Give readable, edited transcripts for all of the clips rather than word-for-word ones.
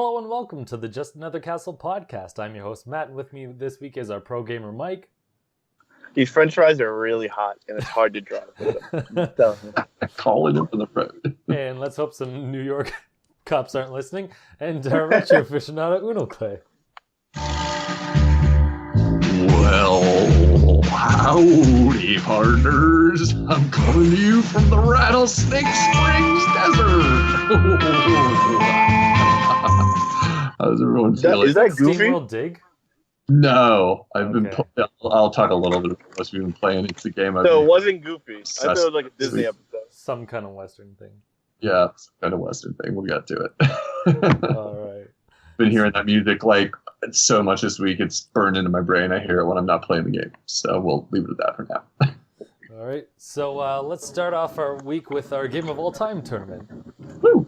Hello and welcome to the Just Another Castle podcast. I'm your host, Matt, and with me this week is our pro gamer, Mike. These french fries are really hot, and it's hard to drive with them. Calling it for the road. And let's hope some New York cops aren't listening. And our retro aficionado, Unoclay. Well, howdy, partners. I'm coming to you from the Rattlesnake Springs Desert. How's everyone feeling? Is that Goofy? SteamWorld Dig? No, I've been. Okay. I'll talk a little bit about what we've been playing. It's a game. So it wasn't Goofy. I thought it was like a Disney episode. Some kind of Western thing. Yeah, it's kind of Western thing. We'll get to it. All right. Been hearing that music like so much this week. It's burned into my brain. I hear it when I'm not playing the game. So we'll leave it at that for now. All right. So let's start off our week with our Game of All Time tournament. Woo!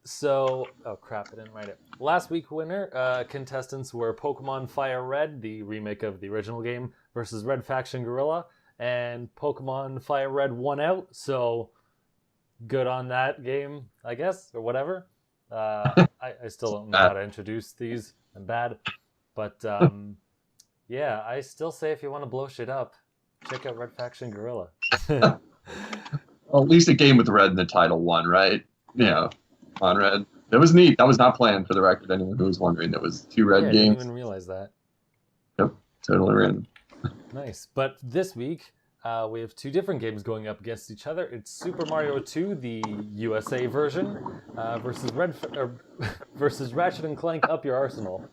So, oh crap, I didn't write it. Last week winner contestants were Pokemon Fire Red, the remake of the original game, versus Red Faction Gorilla, and Pokemon Fire Red won out, so good on that game, I guess, or whatever. I still don't know how to introduce these. I'm bad. But, yeah, I still say if you want to blow shit up, check out Red Faction Gorilla. Well, at least a game with red in the title won, right? Yeah. On red. That was neat. That was not planned, for the record. Anyone who was wondering, there was 2 red games. I didn't even realize that. Yep, totally random. Nice. But this week, we have 2 different games going up against each other. It's Super Mario 2, the USA version, versus versus Ratchet and Clank Up Your Arsenal.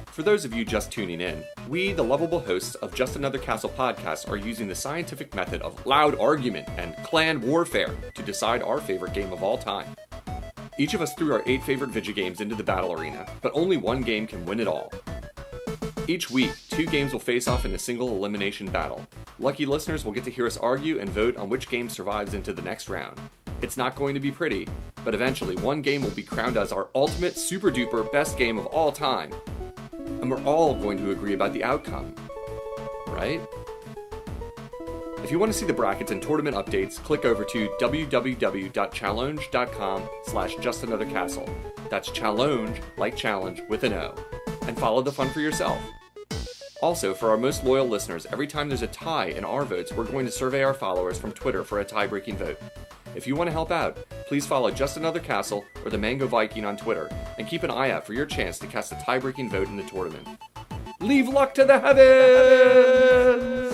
For those of you just tuning in, we, the lovable hosts of Just Another Castle podcast, are using the scientific method of loud argument and clan warfare to decide our favorite game of all time. Each of us threw our 8 favorite video games into the battle arena, but only one game can win it all. Each week, 2 games will face off in a single elimination battle. Lucky listeners will get to hear us argue and vote on which game survives into the next round. It's not going to be pretty, but eventually one game will be crowned as our ultimate super duper best game of all time. And we're all going to agree about the outcome, right? If you want to see the brackets and tournament updates, click over to www.challenge.com/justanothercastle. That's challenge, like challenge, with an O. And follow the fun for yourself. Also, for our most loyal listeners, every time there's a tie in our votes, we're going to survey our followers from Twitter for a tie-breaking vote. If you want to help out, please follow Just Another Castle or the Mango Viking on Twitter, and keep an eye out for your chance to cast a tie-breaking vote in the tournament. Leave luck to the heavens!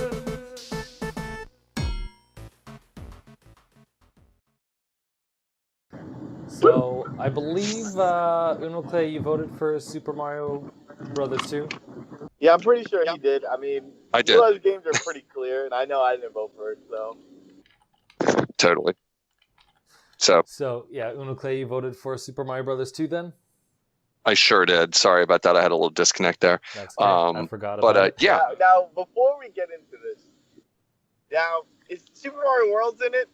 So, I believe, Unoclay, you voted for Super Mario Brothers 2? Yeah, I'm pretty sure he did. I mean, I did. those games are pretty clear, and I know I didn't vote for it, so. Totally. So, yeah, Unoclay, you voted for Super Mario Brothers 2 then? I sure did. Sorry about that. I had a little disconnect there. That's good. I forgot about it. Yeah. Now, before we get into this, now, is Super Mario World's in it?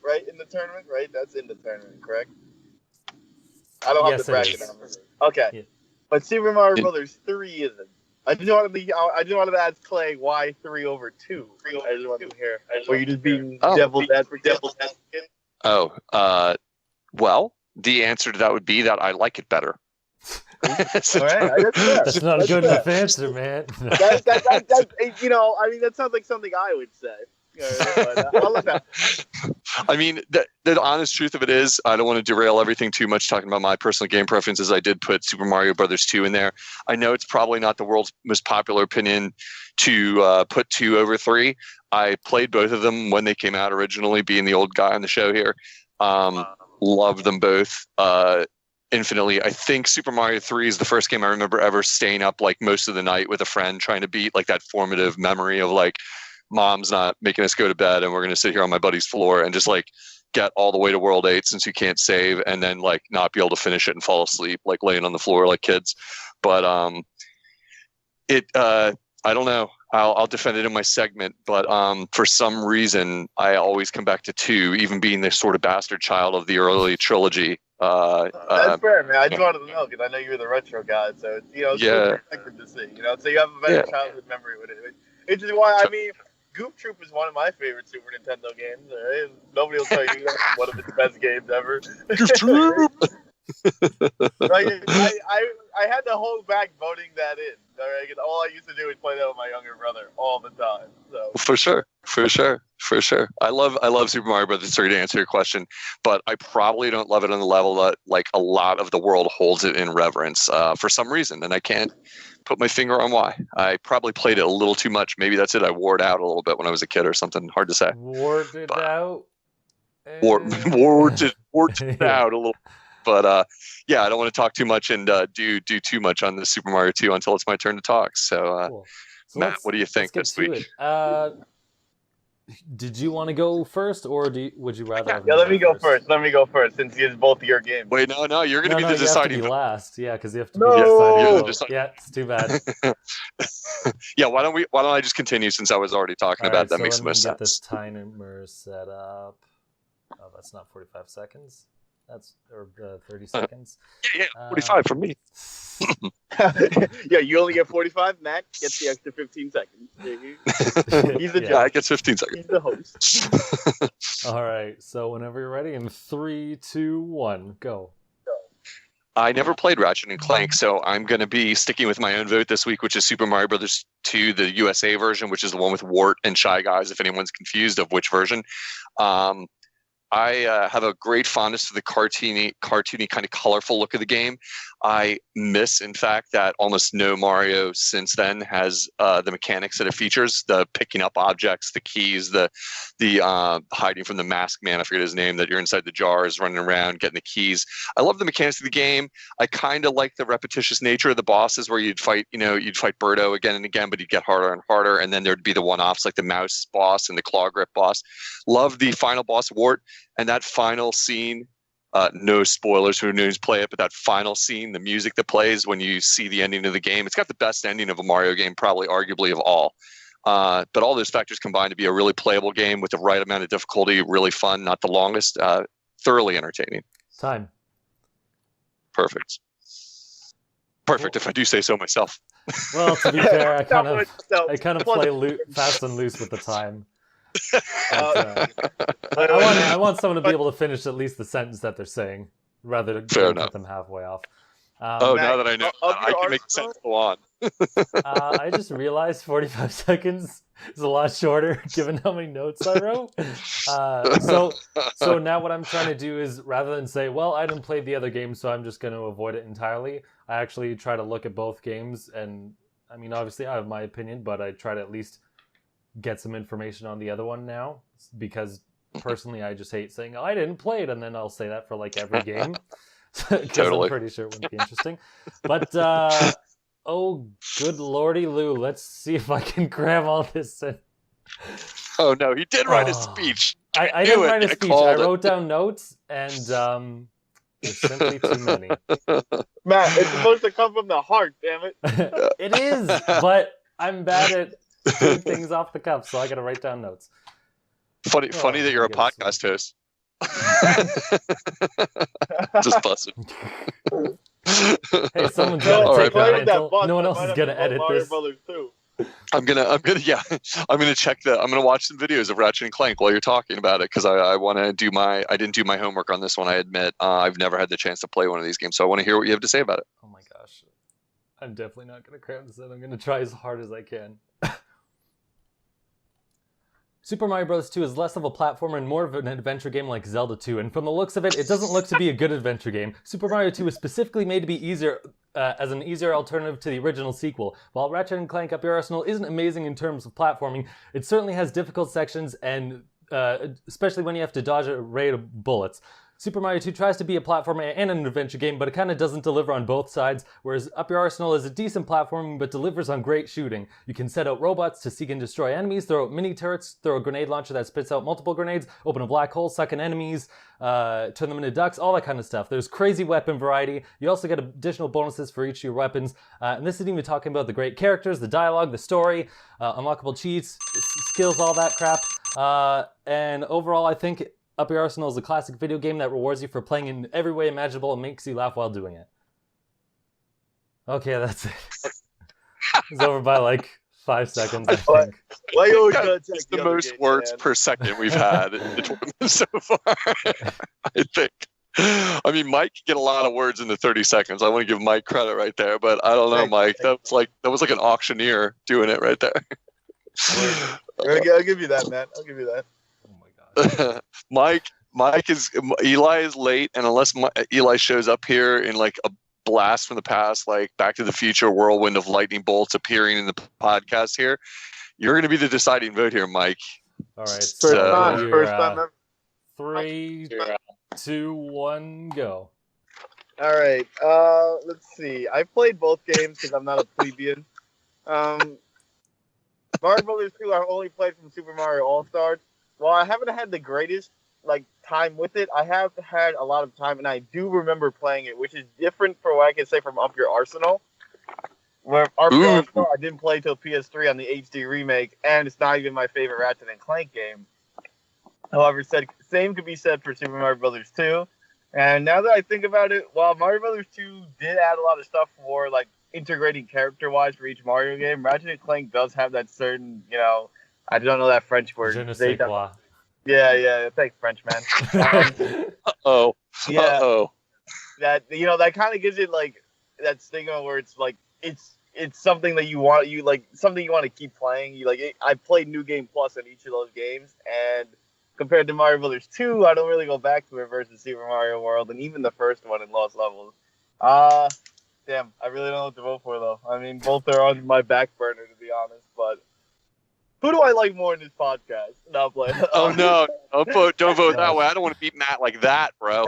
Right? In the tournament? Right? That's in the tournament, correct? I don't have the bracket numbers. Okay. Yeah. But Super Mario Brothers 3 isn't. I just wanted to ask Clay why 3 over 2. I just wanted to hear. Or you just being devil's advocate? Oh, well, the answer to that would be that I like it better. All right, that's not a good enough answer, man. That, you know, I mean, that sounds like something I would say. I'll let that. I mean, the honest truth of it is, I don't want to derail everything too much talking about my personal game preferences. I did put Super Mario Brothers 2 in there. I know it's probably not the world's most popular opinion to put 2 over 3. I played both of them when they came out originally, being the old guy on the show here. Loved them both infinitely. I think Super Mario 3 is the first game I remember ever staying up like most of the night with a friend trying to beat, like that formative memory of like, mom's not making us go to bed and we're going to sit here on my buddy's floor and just like get all the way to World 8 since you can't save, and then like not be able to finish it and fall asleep like laying on the floor like kids. But I don't know. I'll defend it in my segment, but for some reason I always come back to 2, even being the sort of bastard child of the early trilogy. That's fair, man. I just wanted to know because I know you're the retro guy, so it's, you know, it's so perspective to see. You know, so you have a better childhood memory with it. It's just why, I mean, Goof Troop is one of my favorite Super Nintendo games. Right? Nobody will tell you that's one of its best games ever. Goof Troop. Like, I had to hold back voting that in. All right? 'Cause all I used to do was play that with my younger brother all the time. So For sure. I love Super Mario Brothers 3 to answer your question, but I probably don't love it on the level that like a lot of the world holds it in reverence for some reason, and I can't put my finger on why. I probably played it a little too much. Maybe that's it. I wore it out a little bit when I was a kid or something. Hard to say. Ward it out. Wore it out a little. But yeah, I don't want to talk too much and do too much on the Super Mario 2 until it's my turn to talk. So, Cool. So Matt, what do you think let's this get to week? it. Did you want to go first, or would you rather? yeah, let me go first. Let me go first, since it's both your games. Wait, no, you're going to be the you deciding. have to be last. Yeah, because you have to No! be the You're the deciding. deciding. Yeah, it's too bad. Yeah, why don't I just continue since I was already talking about that? So Makes let the me most get this sense. timer set up. Oh, that's not 45 seconds. That's 30 seconds. Yeah, 45 from me. Yeah, you only get 45. Matt gets the extra 15 seconds. He's the Yeah, judge. I get 15 seconds. He's the host. All right. So whenever you're ready, in 3, 2, 1, go. I never played Ratchet and Clank, so I'm going to be sticking with my own vote this week, which is Super Mario Brothers 2, the USA version, which is the one with Wart and Shy Guys, if anyone's confused of which version. I have a great fondness for the cartoony kind of colorful look of the game. I miss, in fact, that almost no Mario since then has the mechanics that it features: the picking up objects, the keys, the hiding from the masked man. I forget his name. That you're inside the jars, running around, getting the keys. I love the mechanics of the game. I kind of like the repetitious nature of the bosses, where you'd fight Birdo again and again, but you'd get harder and harder, and then there'd be the one-offs like the mouse boss and the claw grip boss. Love the final boss, Wart, and that final scene. No spoilers for who's play it, but that final scene, the music that plays when you see the ending of the game, it's got the best ending of a Mario game, probably arguably of all. But all those factors combine to be a really playable game with the right amount of difficulty, really fun, not the longest, thoroughly entertaining. Time. Perfect, if I do say so myself. Well, to be fair, I kind of play fast and loose with the time. I want someone to be able to finish at least the sentence that they're saying, rather than cut them halfway off. Now that I know, I can make sense go on. I just realized 45 seconds is a lot shorter, given how many notes I wrote. So now what I'm trying to do is, rather than say, well, I didn't play the other game, so I'm just going to avoid it entirely, I actually try to look at both games, and I mean, obviously I have my opinion, but I try to at least get some information on the other one now, because personally I just hate saying, oh, I didn't play it, and then I'll say that for like every game. Totally. I'm pretty sure it wouldn't be interesting. But oh, good lordy Lou, let's see if I can grab all this in. Oh no, he did write a speech. I didn't write a speech. I wrote down notes, and there's simply too many. Matt, it's supposed to come from the heart, damn it. It is, but I'm bad at doing things off the cuff, so I gotta write down notes. Funny that you're a podcast host. Just busted. Hey, someone's gotta take right, that mantle. No one else is gonna edit this. I'm gonna watch some videos of Ratchet and Clank while you're talking about it, because I want to do I didn't do my homework on this one. I admit I've never had the chance to play one of these games, so I want to hear what you have to say about it. Oh my gosh, I'm definitely not gonna cram this in. I'm gonna try as hard as I can. Super Mario Bros. 2 is less of a platformer and more of an adventure game like Zelda 2, and from the looks of it, it doesn't look to be a good adventure game. Super Mario 2 is specifically made to be easier as an easier alternative to the original sequel. While Ratchet & Clank Up Your Arsenal isn't amazing in terms of platforming, it certainly has difficult sections, and especially when you have to dodge an array of bullets. Super Mario 2 tries to be a platformer and an adventure game, but it kind of doesn't deliver on both sides, whereas Up Your Arsenal is a decent platforming, but delivers on great shooting. You can set out robots to seek and destroy enemies, throw out mini turrets, throw a grenade launcher that spits out multiple grenades, open a black hole, suck in enemies, turn them into ducks, all that kind of stuff. There's crazy weapon variety. You also get additional bonuses for each of your weapons, and this isn't even talking about the great characters, the dialogue, the story, unlockable cheats, skills, all that crap. And overall, I think Up Your Arsenal is a classic video game that rewards you for playing in every way imaginable and makes you laugh while doing it. Okay, that's it. It's over by like 5 seconds, I Why- think. Why you always Yeah, gotta check It's the the other most games, words man? per second we've had in the tournament so far. I think. I mean, Mike can get a lot of words in the 30 seconds. I want to give Mike credit right there, but I don't know, Thanks, Mike. That was like an auctioneer doing it right there. I'll give you that, man. I'll give you that. Oh my god. Eli is late, and unless Eli shows up here in like a blast from the past, like Back to the Future whirlwind of lightning bolts appearing in the podcast here, you're going to be the deciding vote here, Mike. All right. First So- time, you're, first time ever. 3, 2, 1, go. All right. Let's see. I played both games because I'm not a plebeian. Mario Brothers 2, I only played from Super Mario All Stars. While I haven't had the greatest time with it, I have had a lot of time, and I do remember playing it, which is different from what I can say from Up Your Arsenal. Where Up Your Arsenal, I didn't play till PS3 on the HD remake, and it's not even my favorite Ratchet and Clank game. However, same could be said for Super Mario Brothers 2. And now that I think about it, while Mario Brothers 2 did add a lot of stuff for integrating character-wise for each Mario game, Ratchet and Clank does have that certain, I don't know that French word. Je ne sais quoi. Yeah. Thanks, French man. Uh-oh. Yeah. Uh-oh. That that kind of gives it that stigma where it's it's something that you want something you want to keep playing. I played New Game Plus in each of those games, and compared to Mario Brothers 2, I don't really go back to it versus Super Mario World, and even the first one in Lost Levels. Damn, I really don't know what to vote for, though. I mean, both are on my back burner, to be honest, but who do I like more in this podcast? No, play. Oh, no. Don't vote that way. I don't want to beat Matt like that, bro.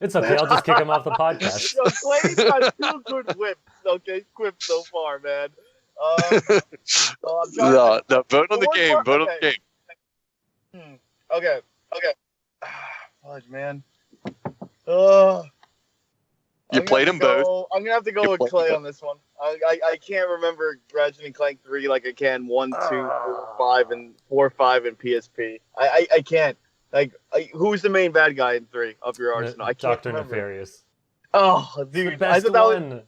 It's okay. I'll just kick him off the podcast. Yo, Clay's got 2 good quips so far, man. No, vote on the game. Vote on the game. Okay. Fudge, man. Oh. You played them both. I'm gonna have to go with Clay on this one. I can't remember Ratchet and Clank 3 like I can 1, 2, 4, 5, and 4, 5 and PSP. I can't. Who's the main bad guy in 3 of your arsenal? I can't Dr. remember. Nefarious. Oh, The dude, best I thought one.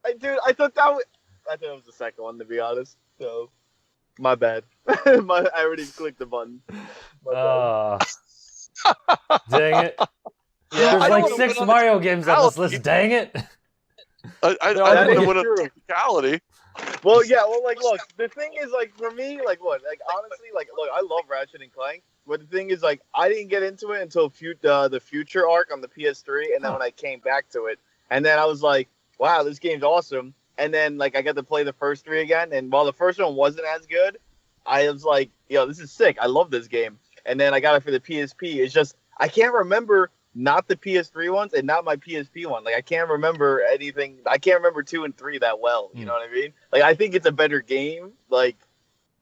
I thought it was the second one, to be honest. So, my bad. I already clicked the button. My bad. Dang it. Yeah, There's I like don't 6 know. Mario games on this list. Dang it. I No, don't that want is to true. technicality. Well, yeah, look, the thing is, for me, honestly, look, I love Ratchet and Clank, but the thing is, I didn't get into it until the Future arc on the PS3, and then when I came back to it, and then I was like, wow, this game's awesome, and then, I got to play the first 3 again, and while the first one wasn't as good, I was like, yo, this is sick, I love this game, and then I got it for the PSP, it's just, I can't remember not the PS3 ones and not my PSP one. I can't remember anything. I can't remember 2 and 3 that well. You know what I mean? I think it's a better game,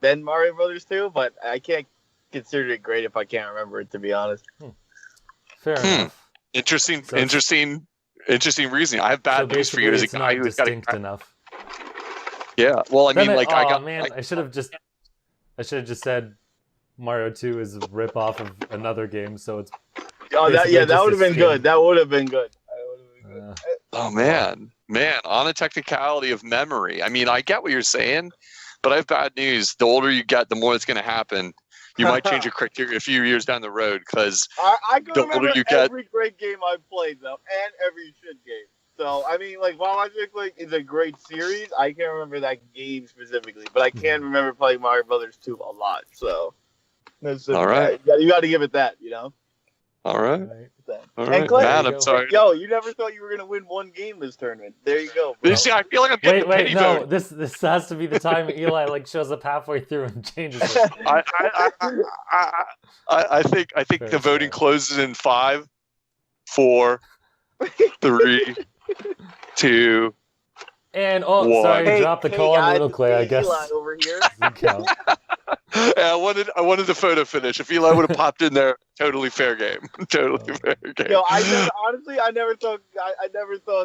than Mario Brothers 2, but I can't consider it great if I can't remember it, to be honest. Fair enough. Interesting So- reasoning. I have bad news for you as a it's guy not who's got distinct a... enough. Yeah, well, I mean, I should have just said Mario 2 is a rip-off of another game, so it's Oh, that basically that just would have a been skin. good. That would have been good. Oh, man, on a technicality of memory. I mean, I get what you're saying, but I have bad news. The older you get, the more it's going to happen. You might change your criteria a few years down the road because I can the remember older you get- every great game I've played, though, and every shit game. So, I mean, while Ratchet is a great series, I can't remember that game specifically, but I can remember playing Mario Brothers 2 a lot. So, All right. you got to give it that, all right. All And right, Clay, Matt, I'm sorry. yo, you never thought you were gonna win one game this tournament. There you go, bro. You see, I feel like I'm getting Wait, the pity no. vote. This has to be the time Eli shows up halfway through and changes it. I think Fair, the voting fair. closes in 5, 4, 3, 2. And One. sorry, drop the call on guys, Unoclay, I it's guess. Eli over here. Doesn't count. Yeah, I wanted the photo finish. If Eli would have popped in there, totally fair game. Totally fair game. Yo, I never thought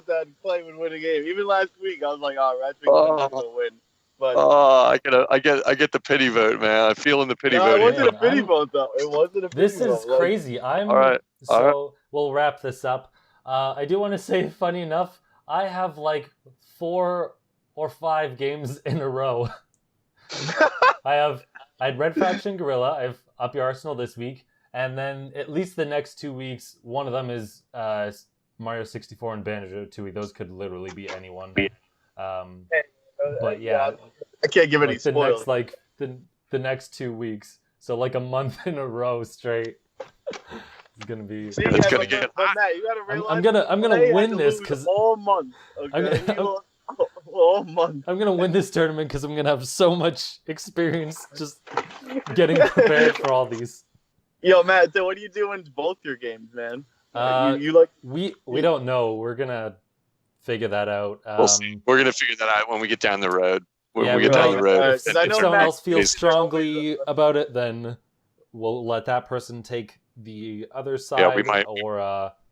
that Clay would win a game. Even last week, I was like, oh, Ratchet not gonna win. But I get the pity vote, man. I'm feeling the pity no, vote. it wasn't here. a pity vote though. It wasn't a pity This vote. is crazy. All right. We'll wrap this up. I do want to say, funny enough, I have 4 or 5 games in a row I had Red Faction Gorilla. I've Up Your Arsenal this week, and then at least the next 2 weeks, one of them is Mario 64 and Banjo-Tooie. Those could literally be anyone. But yeah, I can't give like any the spoilers. next the next 2 weeks. So like a month in a row straight. It's gonna be. See, It's gonna but, get but Matt, you gotta realize I'm gonna Clay win had to this lose because all month. Okay, He lost all month. I'm gonna win this tournament because I'm gonna have so much experience just getting prepared for all these. Yo, Matt, so what do you do in both your games, man? You like We don't know. We're gonna figure that out. We'll see. We're gonna figure that out when we get down the road. When Yeah, we get we're down like- the road. Because I If know someone Matt- else feels is- strongly about it, then we'll let that person take the other side. Yeah, we might- Or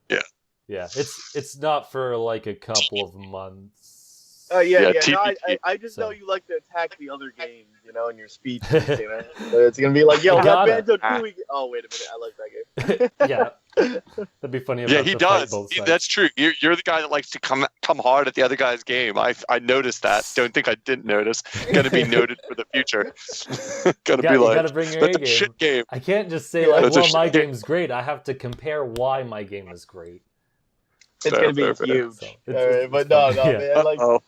Yeah. yeah. It's not for like a couple of months. yeah. Yeah, No, TBT. I just So. know you like to attack the other games, you know, in your speeches. You know, so it's gonna be like, yo, I that gotta. Banjo-Tooie. Oh, wait a minute, I like that game. Yeah, that'd be funny. If Yeah, I he have to fight does. both sides. That's true. You're the guy that likes to come hard at the other guy's game. I noticed that. Don't think I didn't notice. Gonna be noted for the future. Gonna Yeah, be you like, gotta bring your that's A a game. shit game. I can't just say Yeah, like, that's a well, my shit game. game's great. I have to compare why my game is great. It's Fair, gonna be fair. huge. So, All right, but no, yeah. man, like you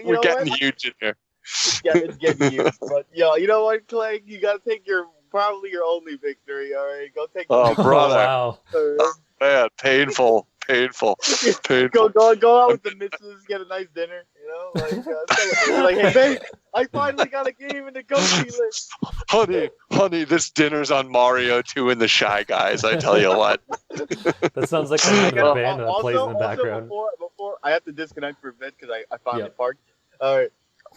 We're know getting what? huge in here. it's getting huge. But yo, you know what, Clay? You gotta take probably your only victory. All right, go take. Oh, the brother. Wow. Man, painful. Painful. Go out with the missus, get a nice dinner. You know, celebrate. Like, hey, babe, I finally got a game in the go-to list. Honey, this dinner's on Mario 2 and the Shy Guys. I tell you what. That sounds like the name of You know, the band that plays in the background. Before I have to disconnect for a bit because I finally Yep. parked. All right.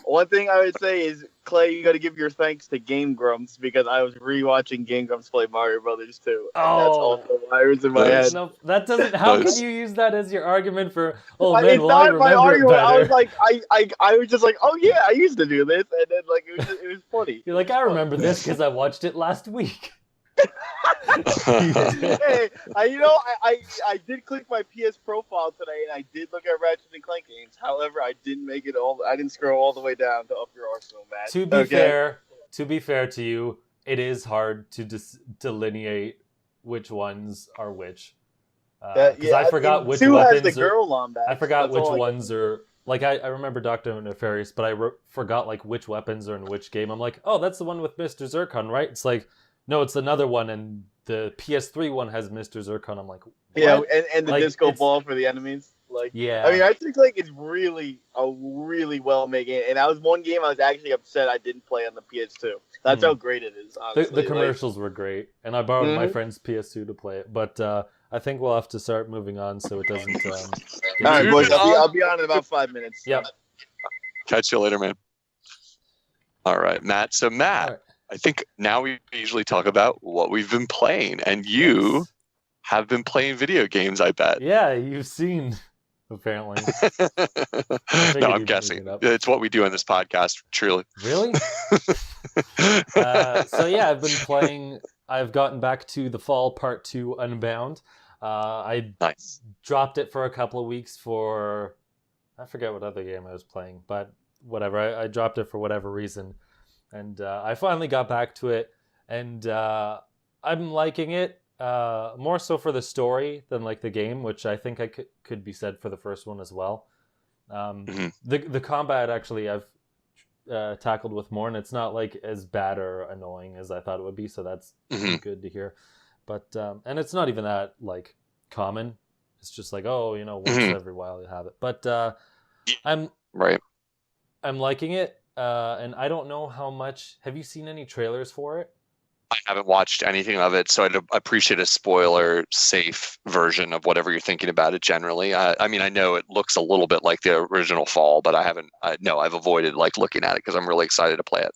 One thing I would say is, Clay, you got to give your thanks to Game Grumps because I was rewatching Game Grumps play Mario Brothers 2. And that's Oh. also wires in my head. No, that doesn't. How Those- can you use that as your argument for? Oh It's man, well I not my remember it argument. I was better. like, I was just like, oh yeah, I used to do this, and then like it was funny. You're like, I remember this because I watched it last week. Hey, I did click my PS profile today, and I did look at Ratchet and Clank games. However, I didn't make it all. I didn't scroll all the way down to Up Your Arsenal, Matt. To be fair to you, it is hard to delineate which ones are which. Because I forgot which two has the weapons. girl on back. I forgot That's which all I ones are. Like I remember Dr. Nefarious, but I forgot like which weapons are in which game. I'm like, oh, that's the one with Mr. Zircon, right? It's like, no, it's another one, and the PS3 one has Mr. Zircon. I'm like, what? Yeah, and the Like, disco it's- ball for the enemies. Like, Yeah. I mean, I think like it's really a really well made game, and that was one game I was actually upset I didn't play on the PS2. That's how great it is. Honestly, the commercials were great, and I borrowed my Mhm. friend's PS2 to play it. But I think we'll have to start moving on so it doesn't. Get All right, too boys, crazy. I'll be on in about 5 minutes. Yep. Catch you later, man. All right, Matt. So, Matt, All right. I think now we usually talk about what we've been playing, and you Yes. have been playing video games, I bet. Yeah, you've seen apparently. No, you'd I'm bring guessing. it up. It's what we do on this podcast, truly. Really? So yeah, I've been playing. I've gotten back to the Fall Part 2 Unbound. I Nice. dropped it for a couple of weeks for I forget what other game I was playing, but whatever. I dropped it for whatever reason, and I finally got back to it, and I'm liking it more so for the story than like the game, which I think I could be said for the first one as well. Mhm. The combat actually I've tackled with more, and it's not like as bad or annoying as I thought it would be, so that's Mhm. good to hear. But and it's not even that like common. It's just like, oh, you know, once Mhm. every while you have it. But I'm Right. liking it, and I don't know how much. Have you seen any trailers for it? I haven't watched anything of it, so I'd appreciate a spoiler-safe version of whatever you're thinking about it generally. I mean, I know it looks a little bit like the original Fall, but I've avoided like looking at it because I'm really excited to play it.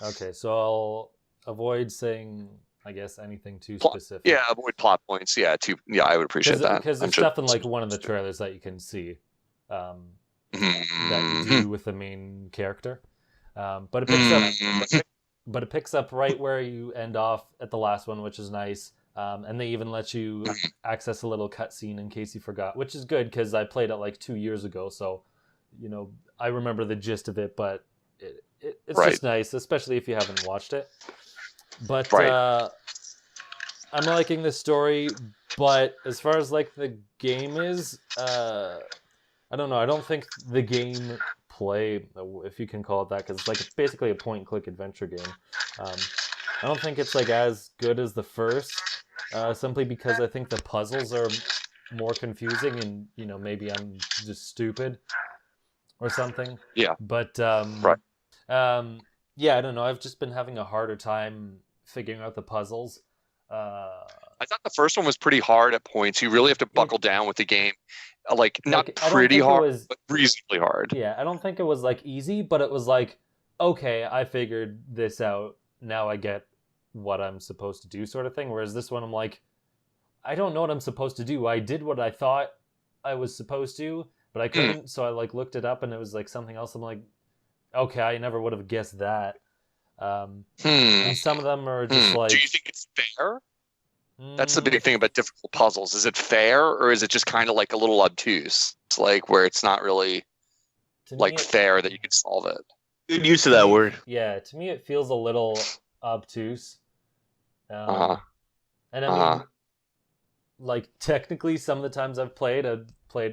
Okay, so I'll avoid saying, I guess, anything too Plot- specific. Yeah, avoid plot points. Yeah, I would appreciate that. Because I'm there's sure- stuff in like one of the trailers that you can see that you Mhm. do with the main character. But it picks up. Mhm. But it picks up right where you end off at the last one, which is nice. And they even let you access a little cutscene in case you forgot, which is good because I played it like 2 years ago. So, you know, I remember the gist of it, but it's just nice, especially if you haven't watched it. But I'm liking the story, but as far as like the game is, I don't know. I don't think the game play, if you can call it that, because it's like basically a point-and-click adventure game. I don't think it's like as good as the first, simply because I think the puzzles are more confusing, and maybe I'm just stupid or something. Yeah. But yeah, I don't know. I've just been having a harder time figuring out the puzzles. I thought the first one was pretty hard at points. You really have to buckle down with the game. Not pretty hard, but reasonably hard. Yeah, I don't think it was like easy, but it was like, okay, I figured this out. Now I get what I'm supposed to do, sort of thing. Whereas this one, I'm like, I don't know what I'm supposed to do. I did what I thought I was supposed to, but I couldn't. So I like looked it up, and it was like something else. I'm like, okay, I never would have guessed that. And some of them are just like. Do you think it's fair? That's the big thing about difficult puzzles. Is it fair, or is it just kind of like a little obtuse? It's like where it's not really like fair that you can solve it. Good use of that word. Yeah, to me it feels a little obtuse. And I mean, like technically, some of the times I've played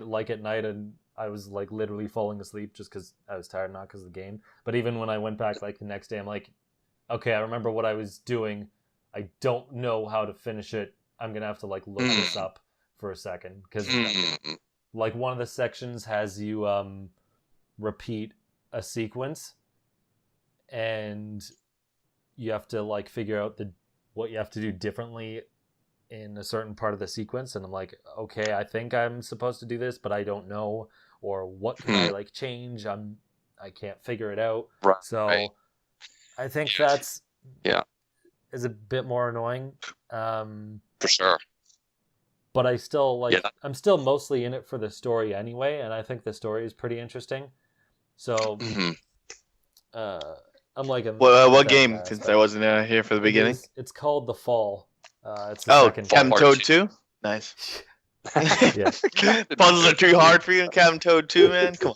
like at night, and I was like literally falling asleep just because I was tired, not because of the game. But even when I went back like the next day, I'm like, okay, I remember what I was doing. I don't know how to finish it. I'm gonna have to like look this up for a second, because like one of the sections has you repeat a sequence, and you have to like figure out what you have to do differently in a certain part of the sequence. And I'm like, okay, I think I'm supposed to do this, but I don't know, or what can I like change? I can't figure it out. Right. So I think that's is a bit more annoying. For sure. But I still like I'm still mostly in it for the story anyway, and I think the story is pretty interesting. So I'm like what game, since I wasn't here for the beginning? It's called The Fall. It's the second Captain Toad 2? Nice. Yeah. Puzzles are too hard for you in Captain Toad 2, man? Come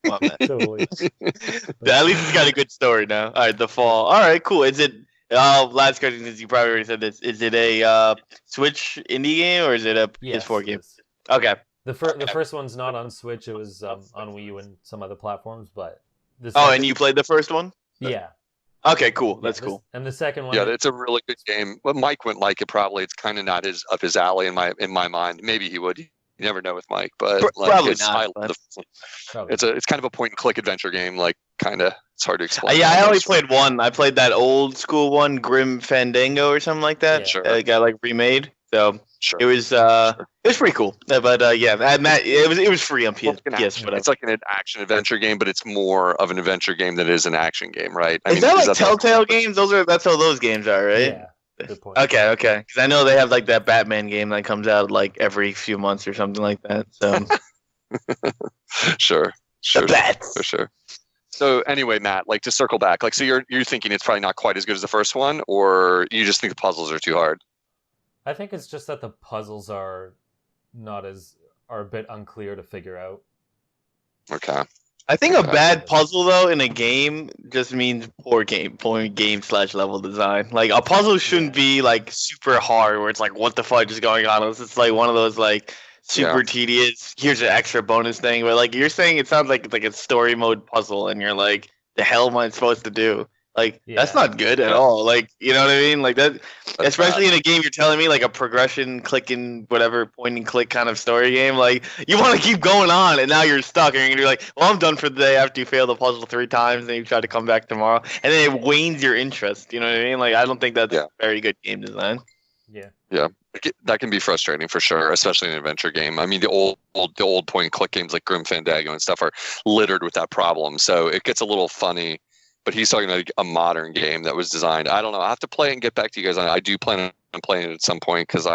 on, man. Totally. At least it's got a good story now. Alright, The Fall. Alright, cool. Is it last question, since you probably already said this, is it a Switch indie game, or is it a PS4 game? Okay. The first one's not on Switch. It was on Wii U and some other platforms, but and you played the first one? Yeah. Okay, cool. That's cool. And the second one, it's a really good game. Well, Mike wouldn't like it probably. It's kind of not up his alley in my mind. Maybe he would. You never know with Mike, but like, probably not. It's kind of a point and click adventure game. Like kind of, it's hard to explain. Yeah, I only played one. I played that old school one, Grim Fandango or something like that. Yeah. Sure. It got like remade. So it was pretty cool. But Matt, it was free on PS. It's like an action adventure game, but it's more of an adventure game that is an action game, right? Is that like Telltale games? That's how those games are, right? Yeah. Good point. Okay. Because I know they have like that Batman game that comes out like every few months or something like that. So sure. The bats. For sure. So anyway, Matt, like to circle back, like so you're thinking it's probably not quite as good as the first one, or you just think the puzzles are too hard? I think it's just that the puzzles are a bit unclear to figure out. Okay. I think a bad puzzle though in a game just means poor game / level design. Like a puzzle shouldn't be like super hard where it's like what the fudge is going on. It's like one of those like super tedious. Here's an extra bonus thing. But like you're saying, it sounds like a story mode puzzle, and you're like, the hell am I supposed to do? Like that's not good at all. Like you know what I mean? Like that, especially in a game you're telling me like a progression, clicking, whatever, point and click kind of story game. Like you want to keep going on, and now you're stuck, and you're gonna be like, "Well, I'm done for the day." After you fail the puzzle 3 times, and you try to come back tomorrow, and then it wanes your interest. You know what I mean? Like I don't think that's very good game design. Yeah, that can be frustrating for sure, especially in an adventure game. I mean, the old point and click games like Grim Fandango and stuff are littered with that problem. So it gets a little funny. But he's talking about a modern game that was designed. I don't know. I have to play it and get back to you guys on it. I do plan on playing it at some point because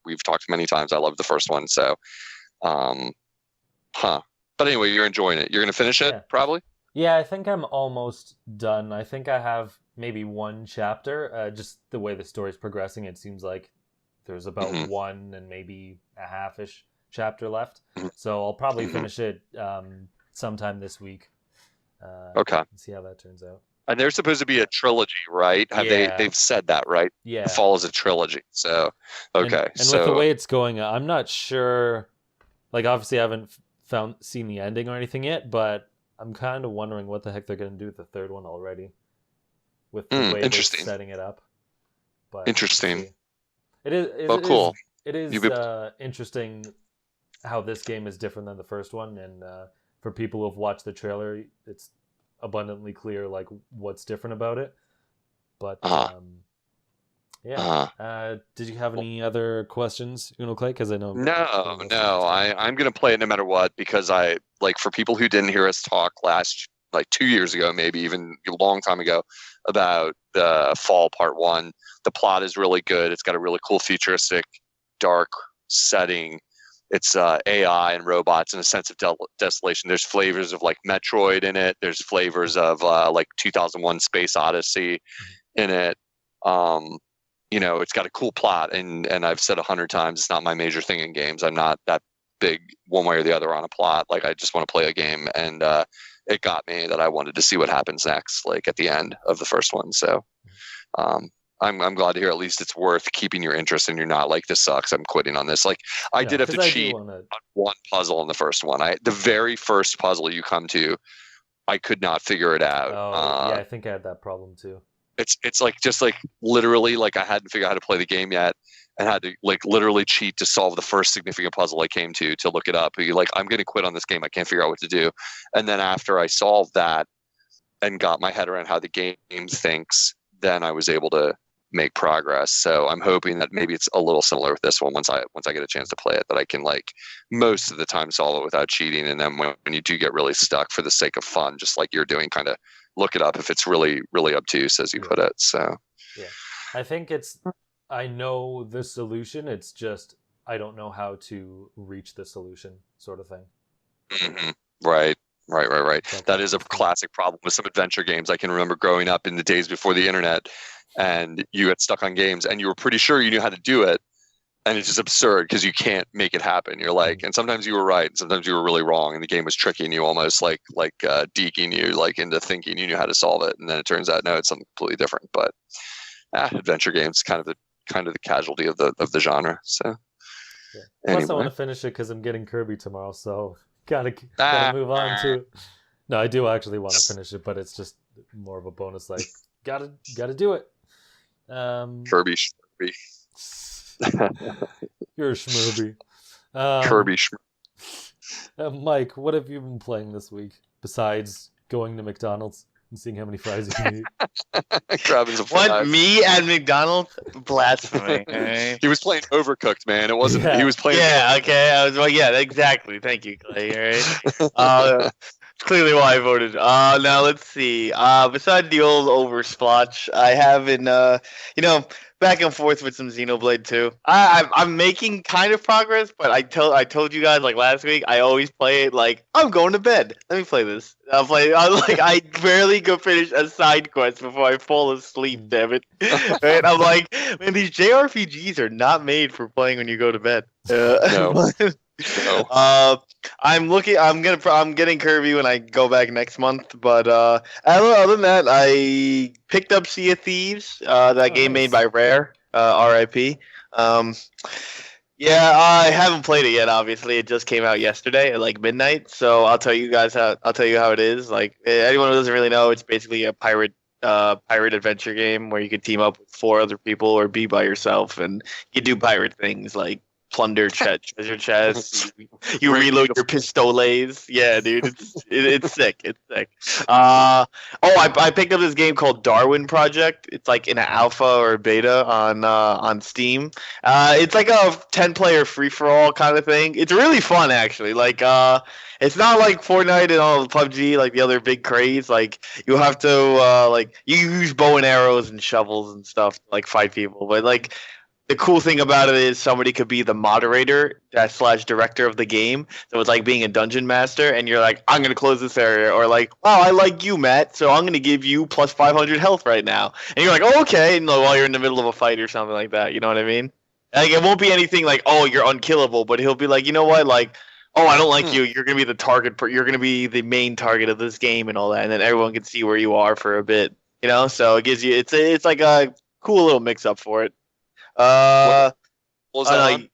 we've talked many times. I love the first one. So, But anyway, you're enjoying it. You're going to finish it probably? Yeah, I think I'm almost done. I think I have maybe one chapter. Just the way the story's progressing, it seems like there's about one and maybe a half-ish chapter left. So I'll probably finish it sometime this week. Okay. See how that turns out. And they're supposed to be a trilogy, right? They've said that, right? Yeah. Fall is a trilogy. So, okay. And with the way it's going, I'm not sure. Like, obviously, I haven't seen the ending or anything yet, but I'm kind of wondering what the heck they're going to do with the third one already. With the way they're setting it up. But interesting. It is. Cool. It is interesting how this game is different than the first one, and for people who have watched the trailer, it's abundantly clear like what's different about it. But did you have any other questions, Unoclay? Because I know I'm gonna play it no matter what, because I like, for people who didn't hear us talk last, like 2 years ago, maybe even a long time ago, about the Fall Part 1. The plot is really good. It's got a really cool futuristic dark setting. It's AI and robots and a sense of desolation. There's flavors of like Metroid in it. There's flavors of like 2001 Space Odyssey in it. It's got a cool plot, and I've said 100 times, it's not my major thing in games. I'm not that big one way or the other on a plot. Like, I just want to play a game, and it got me that I wanted to see what happens next, like at the end of the first one. So I'm glad to hear at least it's worth keeping your interest, and you're not like, this sucks, I'm quitting on this. Like, I did have to cheat on one puzzle in the first one. The very first puzzle you come to, I could not figure it out. I think I had that problem too. It's like, just like literally, like I hadn't figured out how to play the game yet, and had to like literally cheat to solve the first significant puzzle I came to look it up. You're like, I'm going to quit on this game. I can't figure out what to do. And then after I solved that and got my head around how the game thinks, then I was able to make progress. So I'm hoping that maybe it's a little similar with this one. Once I get a chance to play it, that I can like most of the time solve it without cheating. And then when you do get really stuck for the sake of fun, just like you're doing, kind of look it up if it's really, really obtuse, as you put it. So yeah, I think I know the solution. It's just I don't know how to reach the solution, sort of thing. Mm-hmm. Right. That is a classic problem with some adventure games. I can remember growing up in the days before the internet, and you get stuck on games and you were pretty sure you knew how to do it, and it's just absurd because you can't make it happen. You're like, and sometimes you were right, and sometimes you were really wrong, and the game was tricking you, almost like deking you like into thinking you knew how to solve it, and then it turns out no, it's something completely different. But adventure games kind of the casualty of the genre. So yeah. Plus, I want to finish it because I'm getting Kirby tomorrow, so gotta move on to. No, I do actually want to finish it, but it's just more of a bonus. Like, gotta do it. Kirby. You're a schmurby. Kirby. Mike, what have you been playing this week besides going to McDonald's and seeing how many fries you can eat? Grabbing some fries. What, me at McDonald's? Blasphemy. Right? He was playing Overcooked, man. It wasn't. Yeah. He was playing. Yeah. Okay. Exactly. Thank you, Clay. All right. Clearly why I voted. Now let's see. Besides the old Oversplotch, I have been, back and forth with some Xenoblade 2. I'm making kind of progress, but I told you guys like last week, I always play it like I'm going to bed. Let me play this. I barely go finish a side quest before I fall asleep. Damn it! Right? I'm like, man, these JRPGs are not made for playing when you go to bed. No. No. I'm getting Kirby when I go back next month, but other than that, I picked up Sea of Thieves, that game made by Rare, RIP. Yeah, I haven't played it yet. Obviously, it just came out yesterday at like midnight. So I'll tell you how it is. Like, anyone who doesn't really know, it's basically a pirate adventure game where you can team up with 4 other people or be by yourself, and you do pirate things like plunder treasure chests. You reload your pistoles. Yeah, dude, it's sick. It's sick. I picked up this game called Darwin Project. It's like in an alpha or beta on Steam. It's like a 10-player free for all kind of thing. It's really fun, actually. Like it's not like Fortnite and all PUBG, like the other big craze. Like you have to you use bow and arrows and shovels and stuff to like fight people, but like. The cool thing about it is somebody could be the moderator / director of the game. So it's like being a dungeon master, and you're like, I'm going to close this area. Or like, wow, I like you, Matt, so I'm going to give you plus 500 health right now. And you're like, oh, okay, and while you're in the middle of a fight or something like that. You know what I mean? Like, it won't be anything like, oh, you're unkillable. But he'll be like, you know what? Like, oh, I don't like you. You're gonna be the target. You're gonna be the main target of this game and all that, and then everyone can see where you are for a bit. You know, so it gives you. It's like a cool little mix up for it. What was that on?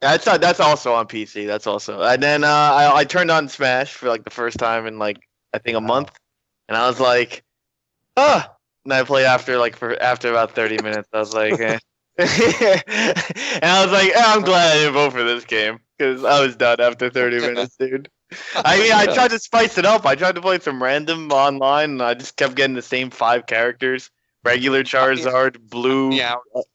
That's also on PC. That's also, and then I turned on Smash for like the first time in like I think a month, and I was like, and I played after about 30 minutes. I was like, eh. And I was like, I'm glad I didn't vote for this game because I was done after 30 minutes, dude. I mean, I tried to spice it up. I tried to play some random online, and I just kept getting the same 5 characters: regular Charizard, blue.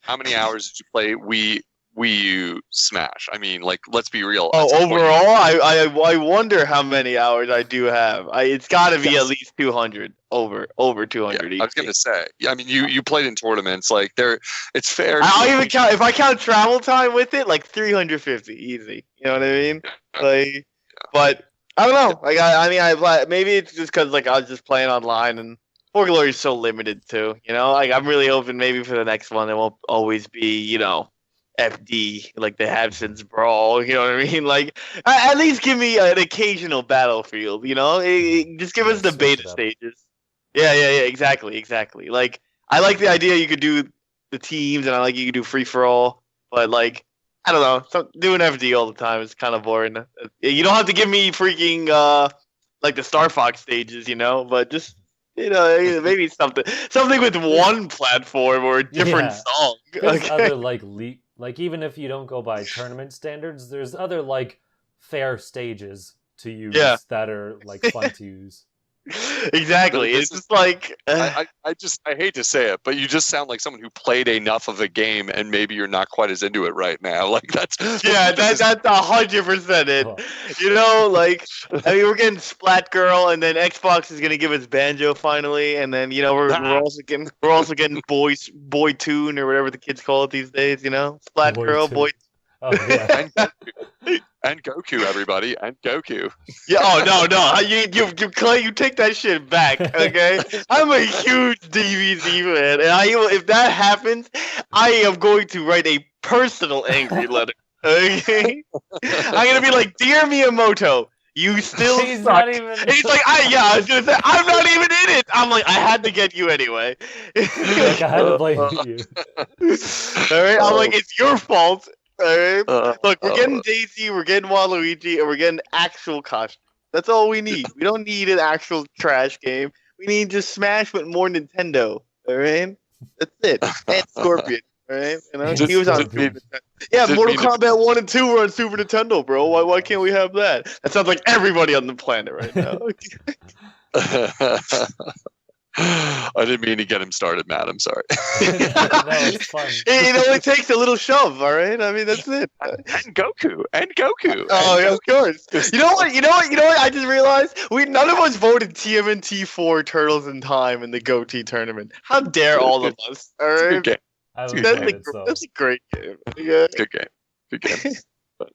How many hours did you play Wii U Smash? I mean, like, let's be real. Oh, overall, I wonder how many hours I do have. It's got to be at least 200, over 200. Yeah, I was gonna say. I mean, you played in tournaments. Like, it's fair. I'll even count if I count travel time with it, like 350, easy. You know what I mean? Like, but I don't know. Like, I maybe it's just because like I was just playing online and Glory is so limited too. You know, like I'm really hoping maybe for the next one it won't always be, you know, FD like they have since Brawl. You know what I mean? Like at least give me an occasional Battlefield. You know, just give us the beta stages. Yeah, exactly. Like I like the idea you could do the teams and I like you could do free for all, but like I don't know, doing FD all the time is kind of boring. You don't have to give me freaking like the Star Fox stages, you know, but just. You know, maybe something with one platform or a different song. There's other like even if you don't go by tournament standards, there's other like fair stages to use that are like fun to use. Exactly. It's just like I hate to say it, but you just sound like someone who played enough of a game and maybe you're not quite as into it right now. Like that's 100% it. You know, like I mean, we're getting Splat Girl, and then Xbox is gonna give us Banjo finally, and then you know we're also getting Boy Tune or whatever the kids call it these days. You know, Splat Girl, Boy. Oh yeah. And Goku, everybody, and Goku. Yeah. Oh no! You Clay, you take that shit back, okay? I'm a huge DBZ fan, and if that happens, I am going to write a personal angry letter. Okay? I'm gonna be like, dear Miyamoto, you still He's suck. not even... And he's like, I was gonna say, I'm not even in it. I'm like, I had to get you anyway. Like, I had to blame you. All right. I'm like, it's your fault. Alright. Look, we're getting Daisy, we're getting Waluigi, and we're getting actual costumes. That's all we need. We don't need an actual trash game. We need just Smash with more Nintendo. Alright? That's it. And Scorpion. Alright? You know? He was on Super Nintendo. Yeah, Mortal Kombat 1 and 2 were on Super Nintendo, bro. Why can't we have that? That sounds like everybody on the planet right now. I didn't mean to get him started, Matt. I'm sorry. No, it's fun. It only takes a little shove, all right? I mean, that's it. And Goku. Oh, yeah, of course. You know what? I just realized none of us voted TMNT4 Turtles in Time in the GOTY tournament. How dare all of us? All right. It's a good game. That's a great game. Yeah. Good game. But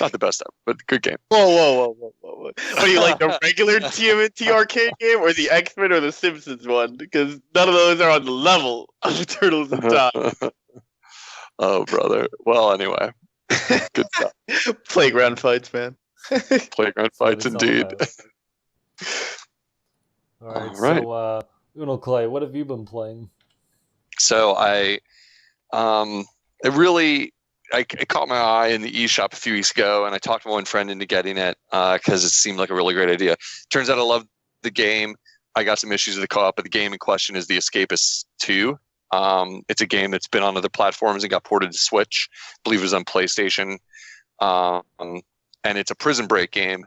not the best ever, but good game. Whoa. What do you like, the regular TMNT arcade game or the X-Men or the Simpsons one? Because none of those are on the level of the Turtles in Time. Oh, brother. Well, anyway. Good stuff. Playground fights, man. Playground fights, indeed. All right. So, Unoclay, what have you been playing? So I caught my eye in the eShop a few weeks ago, and I talked one friend into getting it because it seemed like a really great idea. Turns out I love the game. I got some issues with the co-op, but the game in question is The Escapist 2. It's a game that's been on other platforms and got ported to Switch. I believe it was on PlayStation. And it's a prison break game.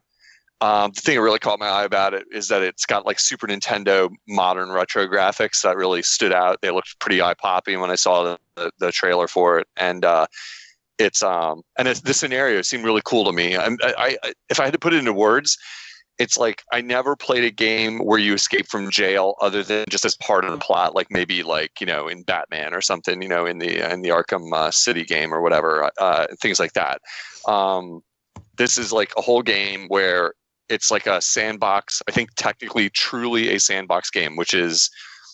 The thing that really caught my eye about it is that it's got like Super Nintendo modern retro graphics that really stood out. They looked pretty eye-popping when I saw the trailer for it. And the scenario seemed really cool to me. I if I had to put it into words, it's like I never played a game where you escape from jail other than just as part of the plot, like maybe like, you know, in Batman or something, you know, in the Arkham City game or whatever, things like that. This is like a whole game where it's like a sandbox. I think technically truly a sandbox game, which is,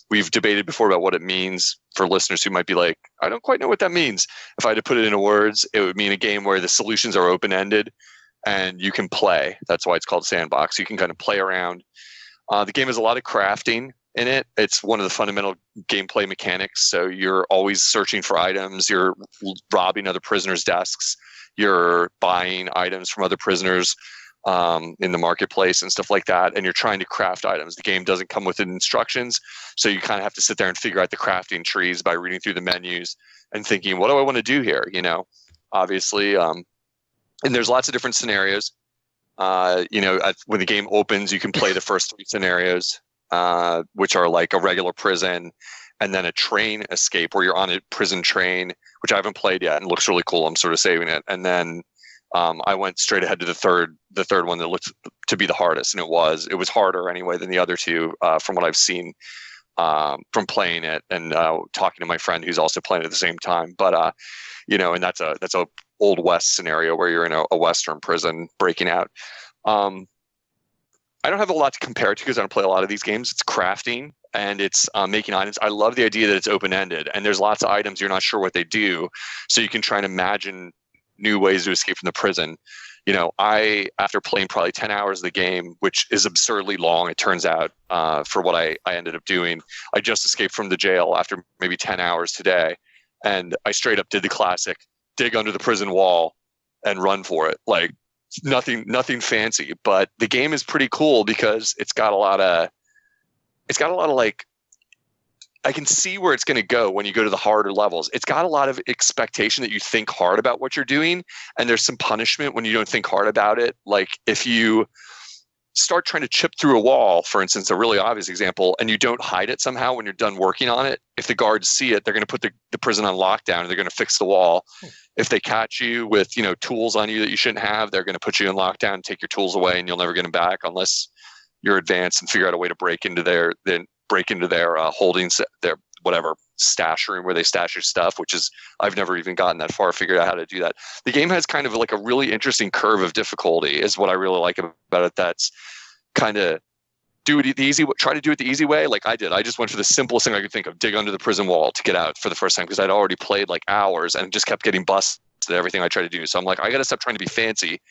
we've debated before about what it means for listeners who might be like, I don't quite know what that means. If I had to put it into words, it would mean a game where the solutions are open-ended and you can play. That's why it's called Sandbox. You can kind of play around. The game has a lot of crafting in it. It's one of the fundamental gameplay mechanics. So you're always searching for items. You're robbing other prisoners' desks. You're buying items from other prisoners in the marketplace and stuff like that. And you're trying to craft items. The game doesn't come with instructions. So you kind of have to sit there and figure out the crafting trees by reading through the menus and thinking, what do I want to do here? You know, obviously. And there's lots of different scenarios. You know, when the game opens, you can play the first 3 scenarios, which are like a regular prison and then a train escape where you're on a prison train, which I haven't played yet and looks really cool. I'm sort of saving it. And then I went straight ahead to the third one that looked to be the hardest. And it was harder anyway than the other 2 from what I've seen from playing it and talking to my friend who's also playing at the same time. But, you know, and that's a Old West scenario where you're in a Western prison breaking out. I don't have a lot to compare it to because I don't play a lot of these games. It's crafting and it's making items. I love the idea that it's open-ended and there's lots of items you're not sure what they do. So you can try and imagine new ways to escape from the prison. You know, after playing probably 10 hours of the game, which is absurdly long, it turns out, for what I ended up doing, I just escaped from the jail after maybe 10 hours today. And I straight up did the classic, dig under the prison wall and run for it. Like nothing fancy, but the game is pretty cool because it's got a lot of like, I can see where it's going to go when you go to the harder levels. It's got a lot of expectation that you think hard about what you're doing. And there's some punishment when you don't think hard about it. Like if you start trying to chip through a wall, for instance, a really obvious example, and you don't hide it somehow when you're done working on it, if the guards see it, they're going to put the prison on lockdown and they're going to fix the wall. If they catch you with, you know, tools on you that you shouldn't have, they're going to put you in lockdown, take your tools away, and you'll never get them back unless you're advanced and figure out a way to break into their holdings, their whatever stash room where they stash your stuff, which is, I've never even gotten that far, figured out how to do that. The game has kind of like a really interesting curve of difficulty is what I really like about it. That's kind of try to do it the easy way. Like I did. I just went for the simplest thing I could think of, dig under the prison wall to get out for the first time because I'd already played like hours and just kept getting busted at everything I tried to do. So I'm like, I got to stop trying to be fancy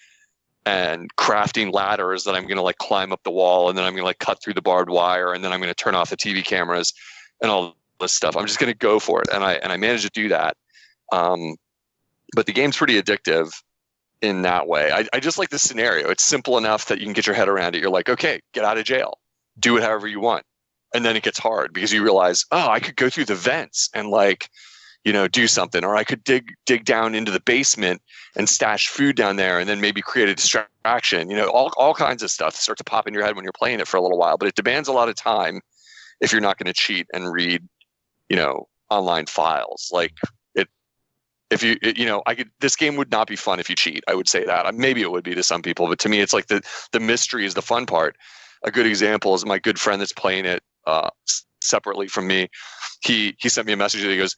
and crafting ladders that I'm going to like climb up the wall and then I'm going to like cut through the barbed wire and then I'm going to turn off the TV cameras and all this stuff. I'm just going to go for it. And I managed to do that. But the game's pretty addictive in that way. I just like the scenario. It's simple enough that you can get your head around it. You're like, okay, get out of jail, do it however you want. And then it gets hard because you realize, oh, I could go through the vents and like, you know, do something, or I could dig down into the basement and stash food down there and then maybe create a distraction, you know, all kinds of stuff start to pop in your head when you're playing it for a little while, but it demands a lot of time if you're not going to cheat and read, you know, online files. Like this game would not be fun if you cheat. I would say that. Maybe it would be to some people, but to me, it's like the mystery is the fun part. A good example is my good friend that's playing it separately from me. He sent me a message that he goes,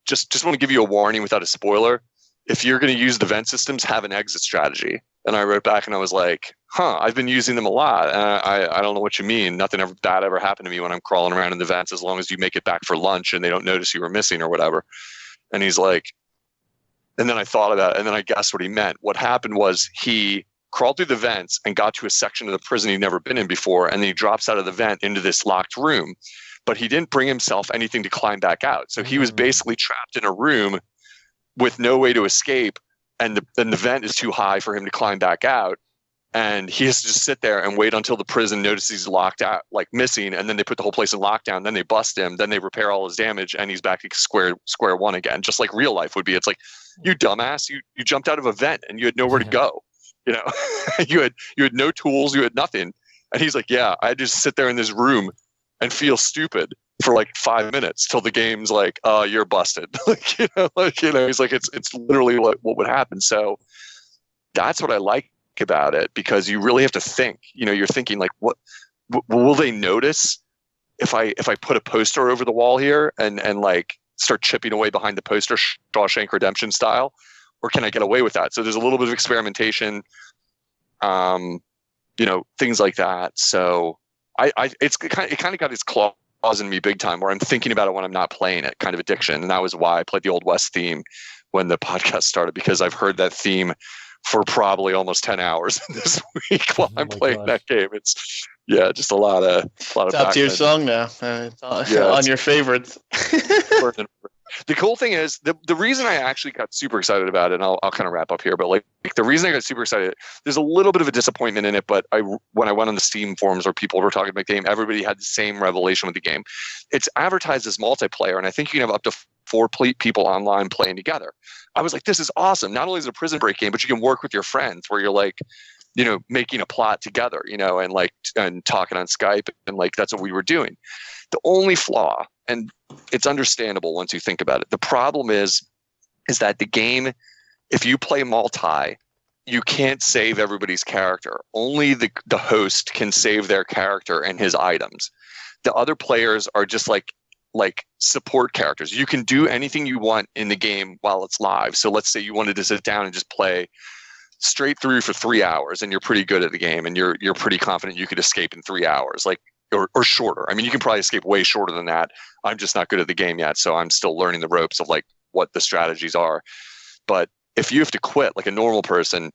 just want to give you a warning without a spoiler. If you're going to use the vent systems, have an exit strategy. And I wrote back and I was like, I've been using them a lot. And I don't know what you mean. Nothing bad ever happened to me when I'm crawling around in the vents as long as you make it back for lunch and they don't notice you were missing or whatever. And he's like, and then I thought about it and then I guessed what he meant. What happened was he crawled through the vents and got to a section of the prison he'd never been in before. And then he drops out of the vent into this locked room. But he didn't bring himself anything to climb back out. So he was basically trapped in a room with no way to escape. And the vent is too high for him to climb back out. And he has to just sit there and wait until the prison notices he's locked out, like missing. And then they put the whole place in lockdown. Then they bust him. Then they repair all his damage. And he's back to square one again, just like real life would be. It's like, you dumbass, you jumped out of a vent and you had nowhere to go. You know, you had no tools. You had nothing. And he's like, yeah, I just sit there in this room and feel stupid for like 5 minutes till the game's like, you're busted. He's like, it's literally what would happen. So that's what I like about it, because you really have to think, you know, you're thinking like, what will they notice if I put a poster over the wall here and like start chipping away behind the poster, Shawshank Redemption style, or can I get away with that? So there's a little bit of experimentation, you know, things like that. So it kind of got its claws in me big time, where I'm thinking about it when I'm not playing it, kind of addiction. And that was why I played the Old West theme when the podcast started, because I've heard that theme for probably almost 10 hours this week while I'm playing gosh. that game. It's just a lot of Top tier song now. It's on your favorites. The cool thing is the reason I actually got super excited about it, and I'll kind of wrap up here, but like the reason I got super excited, there's a little bit of a disappointment in it, but when I went on the Steam forums where people were talking about the game, everybody had the same revelation with the game. It's advertised as multiplayer, and I think you can have up to 4 people online playing together. I was like, this is awesome. Not only is it a prison break game, but you can work with your friends where you're like, making a plot together, and talking on Skype, and like that's what we were doing. The only flaw, and it's understandable once you think about it, the problem is that the game, if you play multi, you can't save everybody's character. Only the host can save their character and his items. The other players are just like support characters. You can do anything you want in the game while it's live. So let's say you wanted to sit down and just play straight through for 3 hours, and you're pretty good at the game, and you're pretty confident you could escape in 3 hours, or shorter. I mean, you can probably escape way shorter than that. I'm just not good at the game yet, so I'm still learning the ropes of like what the strategies are. But if you have to quit like a normal person,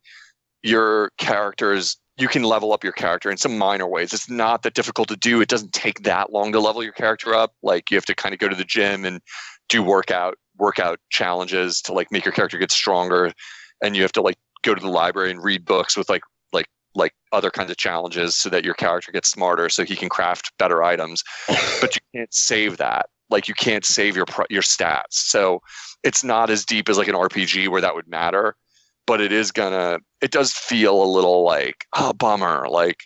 your characters, you can level up your character in some minor ways. It's not that difficult to do. It doesn't take that long to level your character up. Like you have to kind of go to the gym and do workout challenges to like make your character get stronger, and you have to like go to the library and read books with like other kinds of challenges so that your character gets smarter so he can craft better items. But you can't save that. Like you can't save your stats. So it's not as deep as like an RPG where that would matter, but it does feel a little like, oh, bummer. Like,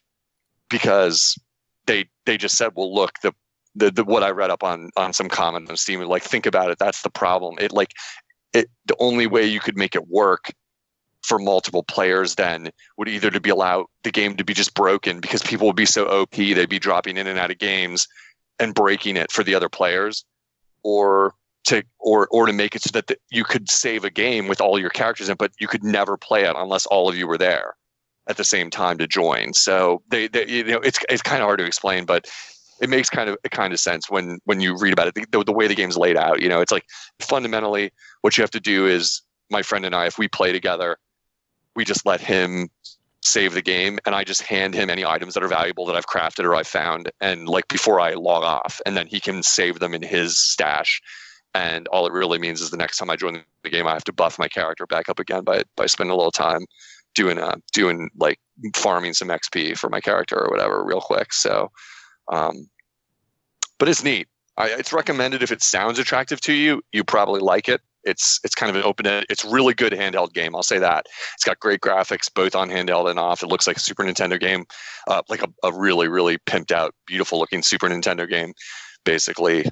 because they just said, well, look, the what I read up on some comment on Steam, like, think about it. That's the problem. The only way you could make it work for multiple players then would either to be allowed the game to be just broken because people would be so OP, they'd be dropping in and out of games and breaking it for the other players, or to make it so that you could save a game with all your characters in, but you could never play it unless all of you were there at the same time to join. So they it's kind of hard to explain, but it makes kind of sense when you read about it. The way the game's laid out, it's like fundamentally what you have to do is, my friend and I, if we play together, we just let him save the game, and I just hand him any items that are valuable that I've crafted or I've found, and like before I log off, and then he can save them in his stash. And all it really means is the next time I join the game, I have to buff my character back up again by spending a little time doing like farming some XP for my character or whatever real quick. So, but it's neat. It's recommended if it sounds attractive to you. You probably like it. It's kind of an it's really good handheld game. I'll say that. It's got great graphics, both on handheld and off. It looks like a Super Nintendo game, like a really, really pimped out, beautiful looking Super Nintendo game, basically.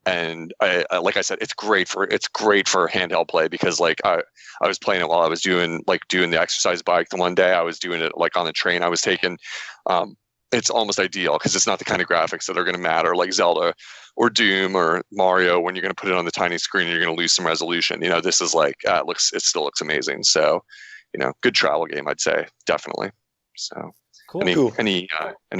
And like I said, it's great for handheld play because like I was playing it while I was doing the exercise bike. The one day I was doing it like on the train I was taking. It's almost ideal because it's not the kind of graphics that are going to matter like Zelda or Doom or Mario when you're going to put it on the tiny screen and you're going to lose some resolution. This is like it still looks amazing. So, good travel game, I'd say, definitely. So, cool. Any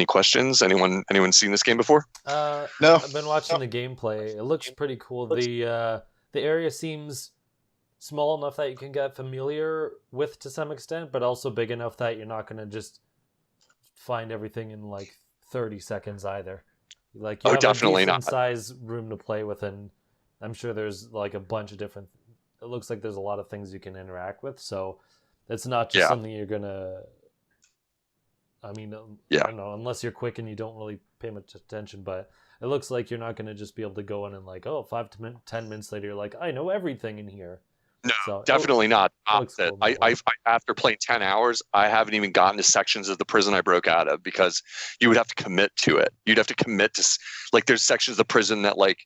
questions? Anyone seen this game before? No. I've been watching the gameplay. It looks pretty cool. The area seems small enough that you can get familiar with to some extent, but also big enough that you're not going to just find everything in like 30 seconds either. Like you have definitely a decent not. size room to play with, and I'm sure there's like a bunch of different. It looks like there's a lot of things you can interact with, so it's not just something you're gonna. I mean, I don't know, unless you're quick and you don't really pay much attention, but it looks like you're not going to just be able to go in and like, 5 to 10 minutes later, you're like, I know everything in here. No, so definitely not. Opposite. Cool, I after playing 10 hours, I haven't even gotten to sections of the prison I broke out of because you would have to commit to it. You'd have to commit to, like, there's sections of the prison that like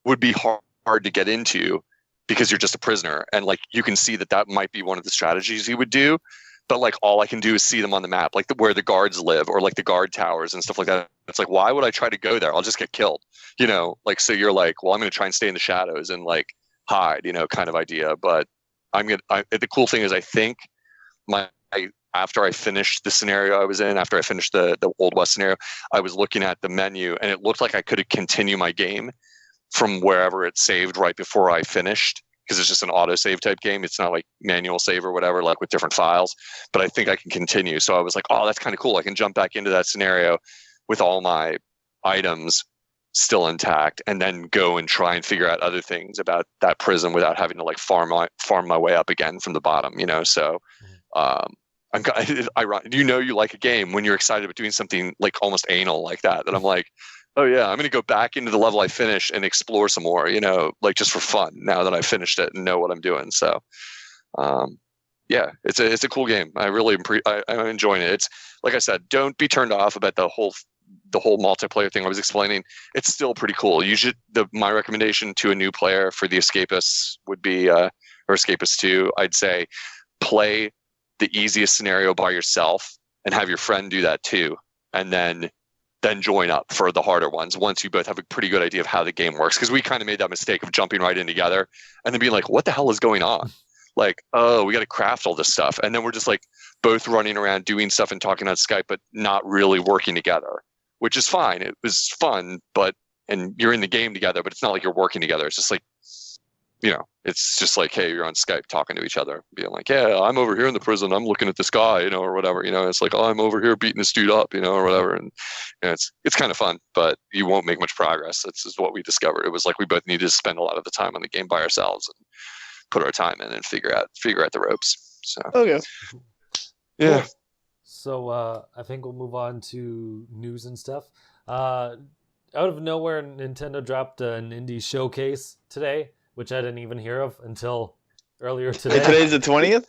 would be hard to get into because you're just a prisoner. And like, you can see that might be one of the strategies you would do. But like, all I can do is see them on the map, like where the guards live or like the guard towers and stuff like that. It's like, why would I try to go there? I'll just get killed, like, so you're like, well, I'm going to try and stay in the shadows and like hide, kind of idea. But the cool thing is I think after I finished the scenario I was in, after I finished the Old West scenario, I was looking at the menu and it looked like I could continue my game from wherever it saved right before I finished. because it's just an autosave type game. It's not like manual save or whatever, like with different files. But I think I can continue. So I was like, oh, that's kind of cool. I can jump back into that scenario with all my items still intact, and then go and try and figure out other things about that prison without having to like farm my way up again from the bottom. So I'm ironic. You like a game when you're excited about doing something like almost anal like that. That I'm like, oh yeah, I'm going to go back into the level I finished and explore some more, like just for fun now that I finished it and know what I'm doing. So, yeah, it's a cool game. I really I'm enjoying it. It's like I said, don't be turned off about the whole multiplayer thing I was explaining. It's still pretty cool. My recommendation to a new player for the Escapists would be, or Escapist 2, I'd say play the easiest scenario by yourself and have your friend do that too. And then join up for the harder ones once you both have a pretty good idea of how the game works. Because we kind of made that mistake of jumping right in together and then being like, what the hell is going on? Like, oh, we got to craft all this stuff. And then we're just like both running around doing stuff and talking on Skype, but not really working together, which is fine. It was fun, and you're in the game together, but it's not like you're working together. It's just like, it's just like, hey, you're on Skype talking to each other, being like, yeah, I'm over here in the prison, I'm looking at this guy, or whatever, it's like, oh, I'm over here beating this dude up, or whatever. And it's kind of fun, but you won't make much progress. That's just what we discovered. It was like we both needed to spend a lot of the time on the game by ourselves and put our time in and figure out the ropes. So okay. Yeah. Cool. So I think we'll move on to news and stuff. Out of nowhere, Nintendo dropped a Nindies Showcase today, which I didn't even hear of until earlier today. Hey, today's the 20th?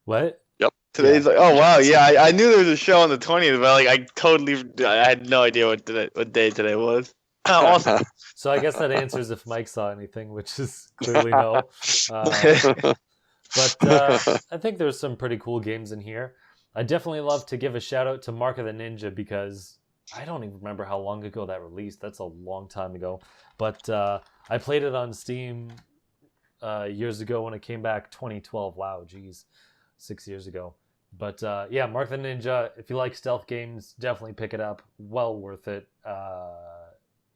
What? Yep. Today's oh wow, yeah, I knew there was a show on the 20th, but I had no idea what day today was. Oh, awesome. So I guess that answers if Mike saw anything, which is clearly no. But I think there's some pretty cool games in here. I definitely love to give a shout out to Mark of the Ninja because I don't even remember how long ago that released. That's a long time ago. But I played it on Steam years ago when it came back, 2012. Wow, geez, 6 years ago. But yeah, Mark the Ninja, if you like stealth games, definitely pick it up. Well worth it.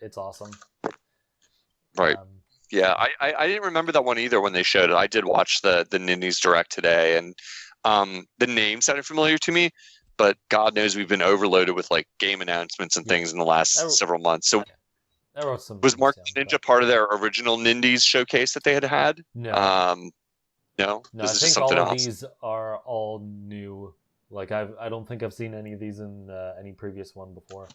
It's awesome. Right. Yeah, I didn't remember that one either when they showed it. I did watch the Nindies Direct today, and the name sounded familiar to me, but God knows we've been overloaded with like game announcements and things in the last several months. So I wrote some. Was Mark Ninja part of their original Nindies showcase that they had? No. No. No, I think all of these are all new. Like I don't think I've seen any of these in any previous one before.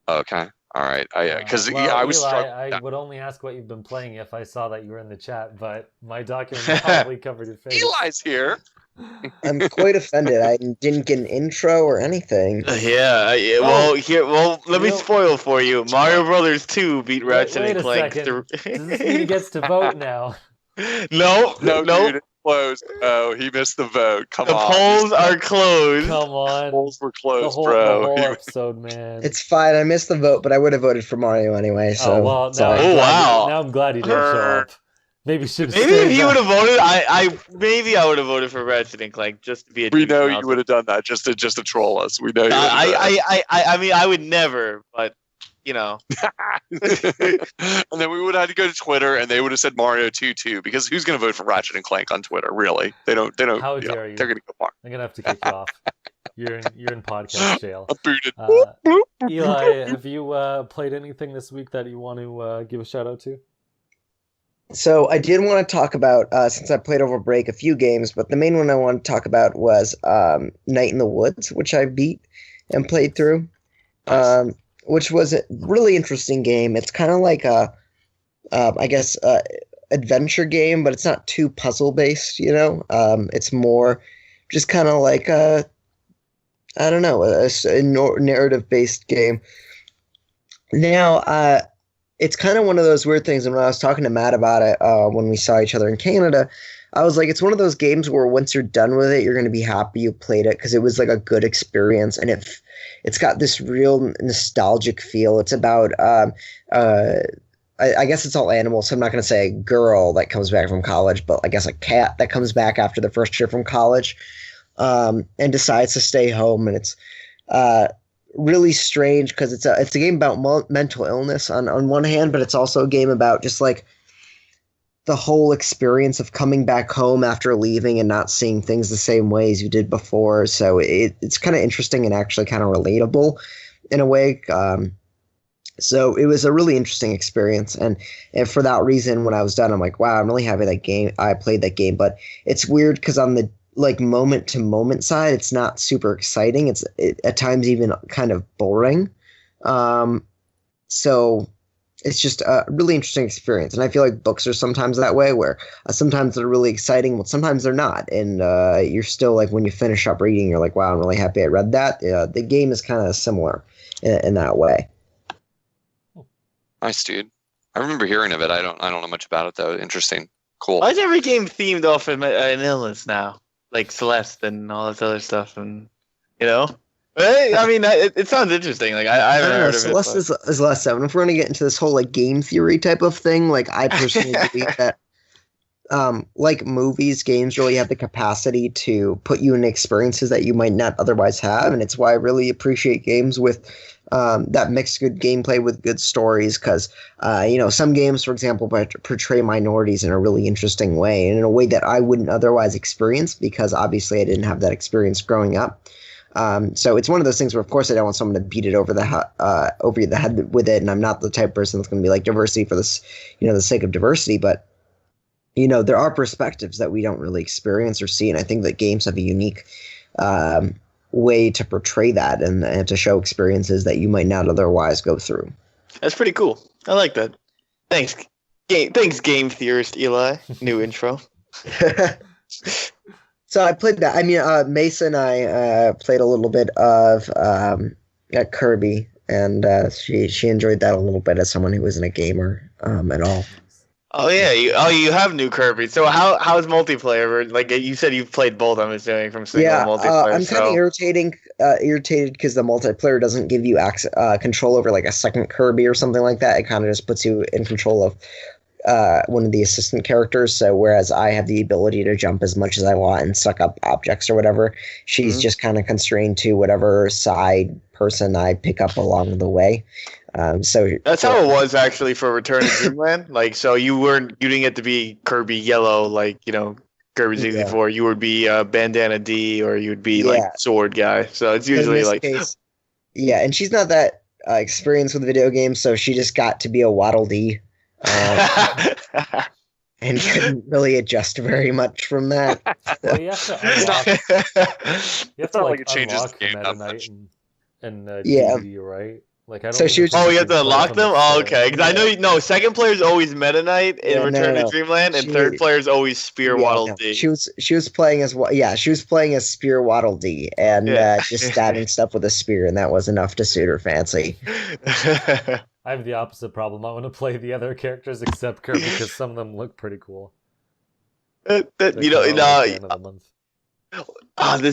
Okay. All right. Because I was struck. I would only ask what you've been playing if I saw that you were in the chat, but my document probably covered your face. Eli's here. I'm quite offended. I didn't get an intro or anything. Well, let me spoil for you. Mario Brothers 2 beat Ratchet and Clank. Does this mean he gets to vote now? No. Dude, it's closed. Oh, he missed the vote. Come on. The polls are closed. Come on. The polls were closed, the bro. whole episode, man. It's fine. I missed the vote, but I would have voted for Mario anyway. So. Oh well. Now I'm glad he didn't show up. Maybe should. Maybe if he would have voted, I would have voted for Ratchet and Clank just to be a. We know you would have done that just to troll us. We know you. I mean, I would never, but and then we would have had to go to Twitter, and they would have said Mario 2 because who's going to vote for Ratchet and Clank on Twitter? Really, they don't. How dare you? They're going to go Mario. I'm gonna have to kick you off. You're in podcast jail. I'm booted. Eli, have you played anything this week that you want to give a shout out to? So I did want to talk about, since I played over break, a few games, but the main one I wanted to talk about was Night in the Woods, which I beat and played through, which was a really interesting game. It's kind of like a, adventure game, but it's not too puzzle-based, It's more just kind of like a narrative-based game. Now, it's kind of one of those weird things, and when I was talking to Matt about it when we saw each other in Canada, I was like, it's one of those games where once you're done with it, you're going to be happy you played it because it was like a good experience, and it's got this real nostalgic feel. It's about, I guess it's all animals, so I'm not going to say a girl that comes back from college, but I guess a cat that comes back after the first year from college and decides to stay home, and it's really strange because it's a game about mental illness on one hand, but it's also a game about just like the whole experience of coming back home after leaving and not seeing things the same way as you did before. So it's kind of interesting and actually kind of relatable in a way. So it was a really interesting experience. And for that reason, when I was done, I'm like, wow, I'm really happy I played that game. But it's weird because on the like moment to moment side, it's not super exciting. It's at times even kind of boring. So it's just a really interesting experience. And I feel like books are sometimes that way, where sometimes they're really exciting, but sometimes they're not. And you're still like, when you finish up reading, you're like, wow, I'm really happy I read that. The game is kind of similar in that way. Nice, dude. I remember hearing of it. I don't know much about it though. Interesting. Cool. Why is every game themed off an illness now? Like Celeste and all this other stuff, and I mean, it sounds interesting. Like I haven't heard of Celeste it. is less so. And if we're gonna get into this whole like game theory type of thing, like I personally believe that, like movies, games really have the capacity to put you in experiences that you might not otherwise have, and it's why I really appreciate games with that mix good gameplay with good stories. Because some games, for example, portray minorities in a really interesting way, and in a way that I wouldn't otherwise experience, because obviously I didn't have that experience growing up. So it's one of those things where, of course, I don't want someone to beat it over the head with it, and I'm not the type of person that's going to be like diversity for this, the sake of diversity. But there are perspectives that we don't really experience or see, and I think that games have a unique way to portray that and to show experiences that you might not otherwise go through. That's pretty cool. I like that. Thanks, game theorist Eli. New intro. So I played that. I mean, Mason and I played a little bit of Kirby, and she enjoyed that a little bit as someone who isn't a gamer at all. Oh yeah, you have new Kirby. So how's multiplayer? Like you said, you've played both. I'm assuming from single multiplayer. I'm kind of irritated because the multiplayer doesn't give you control over like a second Kirby or something like that. It kind of just puts you in control of one of the assistant characters. So whereas I have the ability to jump as much as I want and suck up objects or whatever, she's just kind of constrained to whatever side person I pick up along the way. So that's how it was actually for Return to Dreamland. Like, so you didn't get to be Kirby Yellow, like Kirby 64. You would be Bandana D, or you would be like Sword guy. So it's usually like and she's not that experienced with video games, so she just got to be a Waddle Dee. And couldn't really adjust very much from that. Well, you have to unlock. You have to like it changes unlock the game Meta that Knight much. and DD, right? Like I don't. So she was. Oh, you have to unlock them. Oh, okay. Because I know second player is always Meta Knight in Return to Dreamland, and third player is always Spear Waddle Dee. She was playing as she was playing as Spear Waddle Dee, and just stabbing stuff with a spear, and that was enough to suit her fancy. I have the opposite problem. I want to play the other characters except Kirby because some of them look pretty cool. Does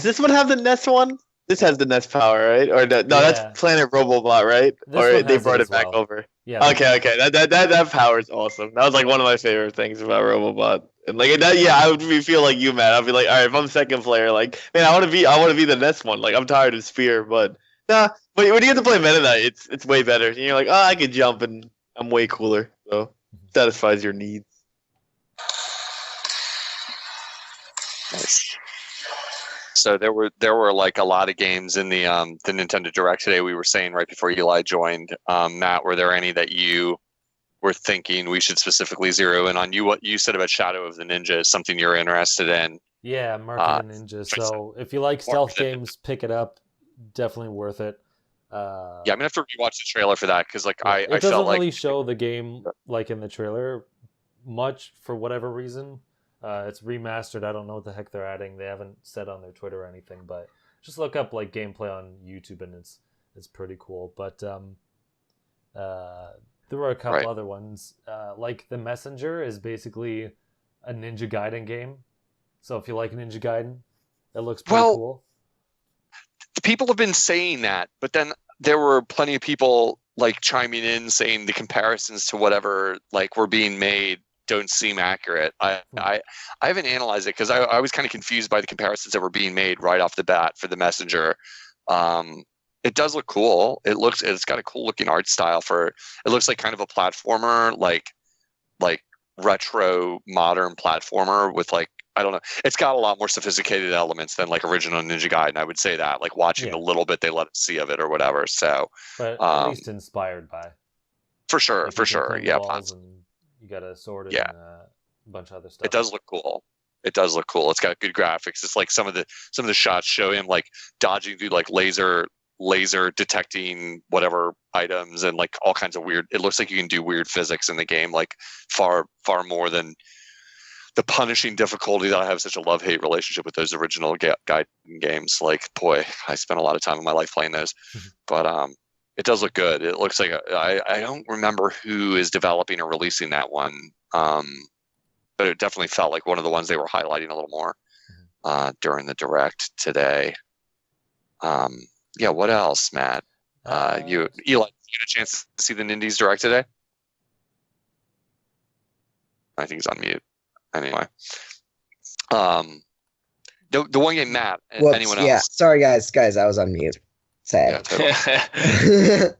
this one have the Nest one? This has the Nest power, right? Or that's Planet Robobot, right? Or they brought it back over. Yeah. Okay. That power is awesome. That was like one of my favorite things about Robobot. And like that, I would feel like you, man. I'd be like, all right, if I'm second player, like, man, I want to be the Nest one. Like, I'm tired of Spear, but nah. But when you get to play Meta Knight, it's way better. And you're like, oh, I can jump, and I'm way cooler. So satisfies your needs. Nice. So there were like a lot of games in the Nintendo Direct today. We were saying right before Eli joined, Matt, were there any that you were thinking we should specifically zero in on? What you said about Shadow of the Ninja is something you're interested in. Yeah, Mark of the Ninja. So if you like stealth games, pick it up. Definitely worth it. I'm gonna have to rewatch the trailer for that because I doesn't felt like really show the game like in the trailer much for whatever reason. It's remastered. I don't know what the heck they're adding. They haven't said on their Twitter or anything, but just look up like gameplay on YouTube and it's pretty cool. But there were a couple other ones. Like The Messenger is basically a Ninja Gaiden game. So if you like Ninja Gaiden, it looks pretty cool. People have been saying that, but then there were plenty of people like chiming in saying the comparisons to whatever like were being made don't seem accurate. I haven't analyzed it because I was kind of confused by the comparisons that were being made right off the bat for The Messenger. It does look cool. It's got a cool looking art style it looks like kind of a platformer, like retro modern platformer with like, I don't know, it's got a lot more sophisticated elements than like original Ninja Gaiden. I would say that, like watching the little bit they let us see of it or whatever. So, but at least inspired by. For sure, like for sure. Yeah, and you got a sword and a bunch of other stuff. It does look cool. It does look cool. It's got good graphics. It's like some of the shots show him like dodging through like laser detecting whatever items and like all kinds of weird. It looks like you can do weird physics in the game, like far more than the punishing difficulty that I have such a love-hate relationship with those original Gaiden games. Like, boy, I spent a lot of time in my life playing those. But it does look good. It looks like I don't remember who is developing or releasing that one. But it definitely felt like one of the ones they were highlighting a little more during the direct today. Yeah, what else, Matt? Eli, you had a chance to see the Nindies direct today? I think he's on mute. Anyway, the one game, Matt. Whoops, anyone else? Yeah, sorry guys, I was on mute. Sad. Yeah,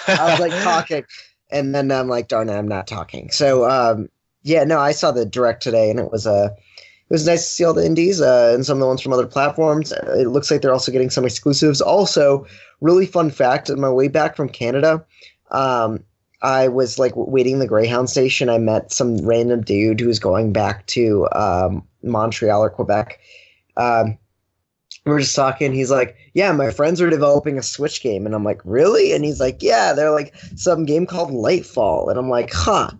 I was like talking, and then I'm like, darn it, I'm not talking. So, yeah, no, I saw the direct today, and it was nice to see all the indies and some of the ones from other platforms. It looks like they're also getting some exclusives. Also, really fun fact: on my way back from Canada, I was like waiting in the Greyhound station. I met some random dude who was going back to Montreal or Quebec. We were just talking. He's like, "Yeah, my friends are developing a Switch game," and I'm like, "Really?" And he's like, "Yeah, they're like some game called Lightfall," and I'm like, "Huh."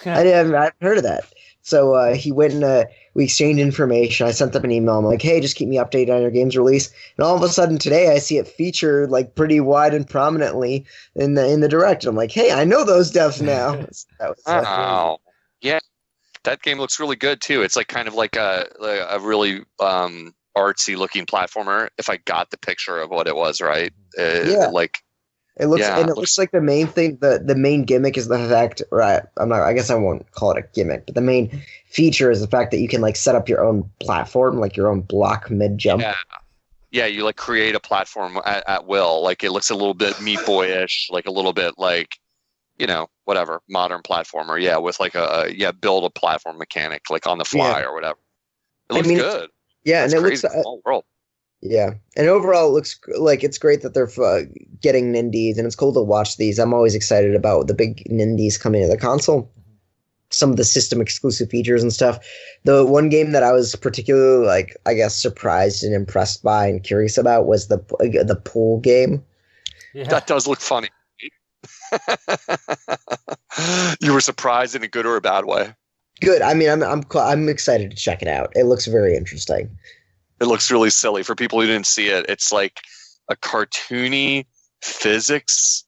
I haven't heard of that. So he went and we exchanged information. I sent them an email. I'm like, hey, just keep me updated on your game's release. And all of a sudden today, I see it featured like pretty wide and prominently in the direct. I'm like, hey, I know those devs now. That was yeah, that game looks really good too. It's like kind of like a really artsy looking platformer. If I got the picture of what it was, right? Like. It looks looks like the main thing, the main gimmick is the fact, right? I guess I won't call it a gimmick, but the main feature is the fact that you can like set up your own platform, like your own block mid jump. Yeah, you like create a platform at will. Like it looks a little bit Meat Boy-ish, like a little bit like, whatever, modern platformer. Yeah, with like build a platform mechanic, like on the fly or whatever. It looks good. Yeah, it's and it crazy. looks Small world. Yeah, and overall it looks like it's great that they're getting Nindies, and it's cool to watch these. I'm always excited about the big Nindies coming to the console. Some of the system exclusive features and stuff. The one game that I was particularly surprised and impressed by and curious about was the pool game. Yeah. That does look funny. You were surprised in a good or a bad way? Good. I mean, I'm excited to check it out. It looks very interesting. It looks really silly. For people who didn't see it, it's like a cartoony physics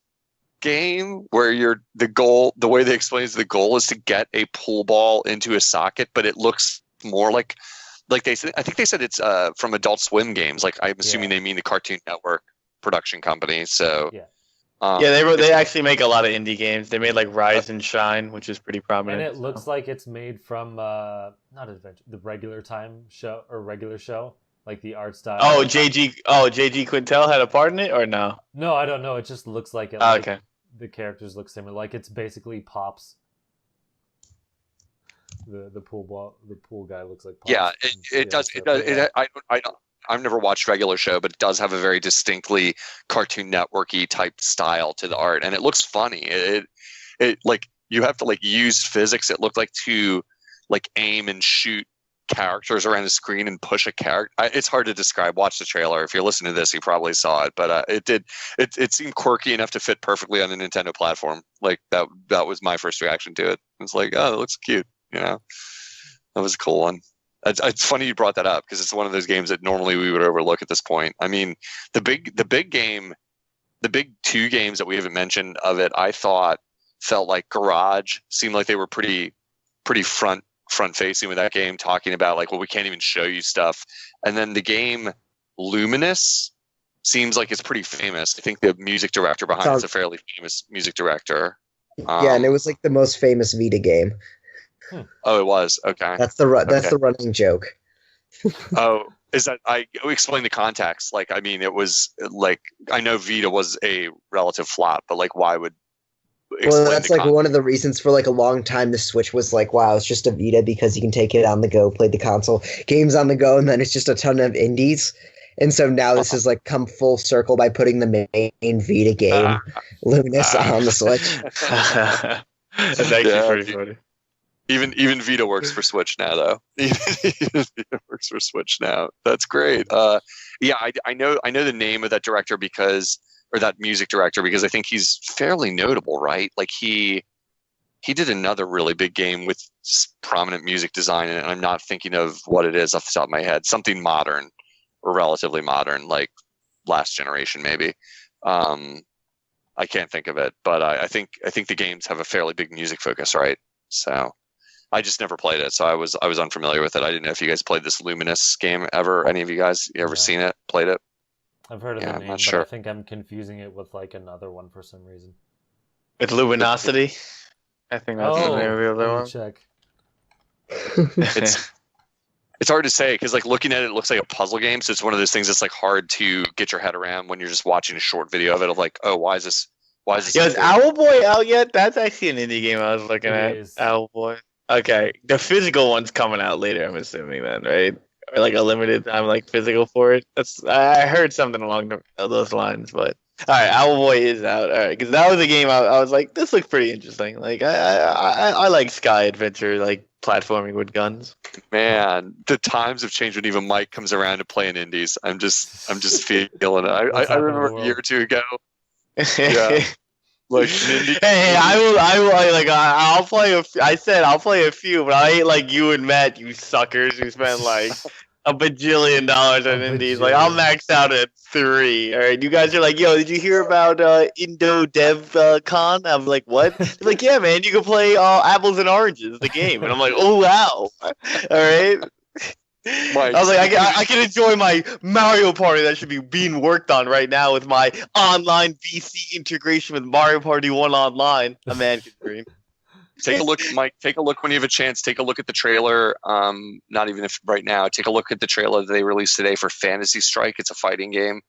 game where the way they explain the goal is to get a pool ball into a socket, but it looks more like they said. I think they said it's from Adult Swim games. Like I'm assuming they mean the Cartoon Network production company. So they actually make a lot of indie games. They made like Rise and Shine, which is pretty prominent. And it looks like it's made from not Adventure, the regular show. Like the art style. JG Quintel had a part in it, or no? No, I don't know. It just looks like it. Okay. The characters look similar. Like it's basically Pops. The pool guy looks like Pops. Yeah, it does. I've never watched regular show, but it does have a very distinctly Cartoon Network-y type style to the art, and it looks funny. It like you have to like use physics. It looked like to like aim and shoot characters around the screen and push a character. It's hard to describe. Watch the trailer. If you're listening to this, you probably saw it, but it seemed quirky enough to fit perfectly on the Nintendo platform. Like that was my first reaction to it. It's like, oh, it looks cute. That was a cool one. It's funny you brought that up because it's one of those games that normally we would overlook at this point. I mean, the big two games that we haven't mentioned of it, I thought felt like Garage. Seemed like they were pretty front facing with that game, talking about like, well, we can't even show you stuff. And then the game Luminous seems like it's pretty famous. I think the music director behind it's a fairly famous music director. And it was like the most famous Vita game. Oh, it was? Okay. That's the running joke. Oh, is that I explain the context? Like, I mean, it was like I know Vita was a relative flop, but like, why would Well, that's like one of the reasons for like a long time the Switch was like, wow, it's just a Vita because you can take it on the go, play the console games on the go, and then it's just a ton of indies. And so now this has like come full circle by putting the main Vita game, Luminous, on the Switch. That's actually pretty funny. Even Vita works for Switch now, though. Even Vita works for Switch now. That's great. Yeah, I know the name of that director or that music director because I think he's fairly notable, right? Like he did another really big game with prominent music design, and I'm not thinking of what it is off the top of my head. Something modern or relatively modern, like last generation maybe. I can't think of it, but I think the games have a fairly big music focus, right? So I just never played it, so I was unfamiliar with it. I didn't know if you guys played this Luminous game ever. Any of you guys ever seen it, played it? I've heard of the name, but sure. I think I'm confusing it with like another one for some reason. With Luminosity? I think that's the name of the other one. Check. It's hard to say because like looking at it, it looks like a puzzle game. So it's one of those things that's like hard to get your head around when you're just watching a short video of it. Of like, oh, why is this? Yeah, is Owlboy out yet? That's actually an indie game I was looking at. Owlboy. Okay, the physical one's coming out later. I'm assuming then, right? Or like a limited time, like physical for it. I heard something along those lines, but all right, Owlboy is out. All right, because that was a game I was like, this looks pretty interesting. Like I like sky adventure, like platforming with guns. Man, the times have changed when even Mike comes around to playing indies. I'm just feeling it. I remember a year or two ago. Yeah. Like hey, I'll play I'll play a few, but I ain't like you and Matt, you suckers who spend like $1 bajillion on indies. Like I'll max out at 3. All right, you guys are like, yo, did you hear about Indo Dev Con? I'm like, what? They're like, yeah, man, you can play Apples and Oranges, the game, and I'm like, oh wow, all right. Mike. I was like, I can enjoy my Mario Party that should be being worked on right now with my online VC integration with Mario Party 1 online. A man can dream. Take a look, Mike. Take a look when you have a chance. Take a look at the trailer. Not even if right now. Take a look at the trailer that they released today for Fantasy Strike. It's a fighting game.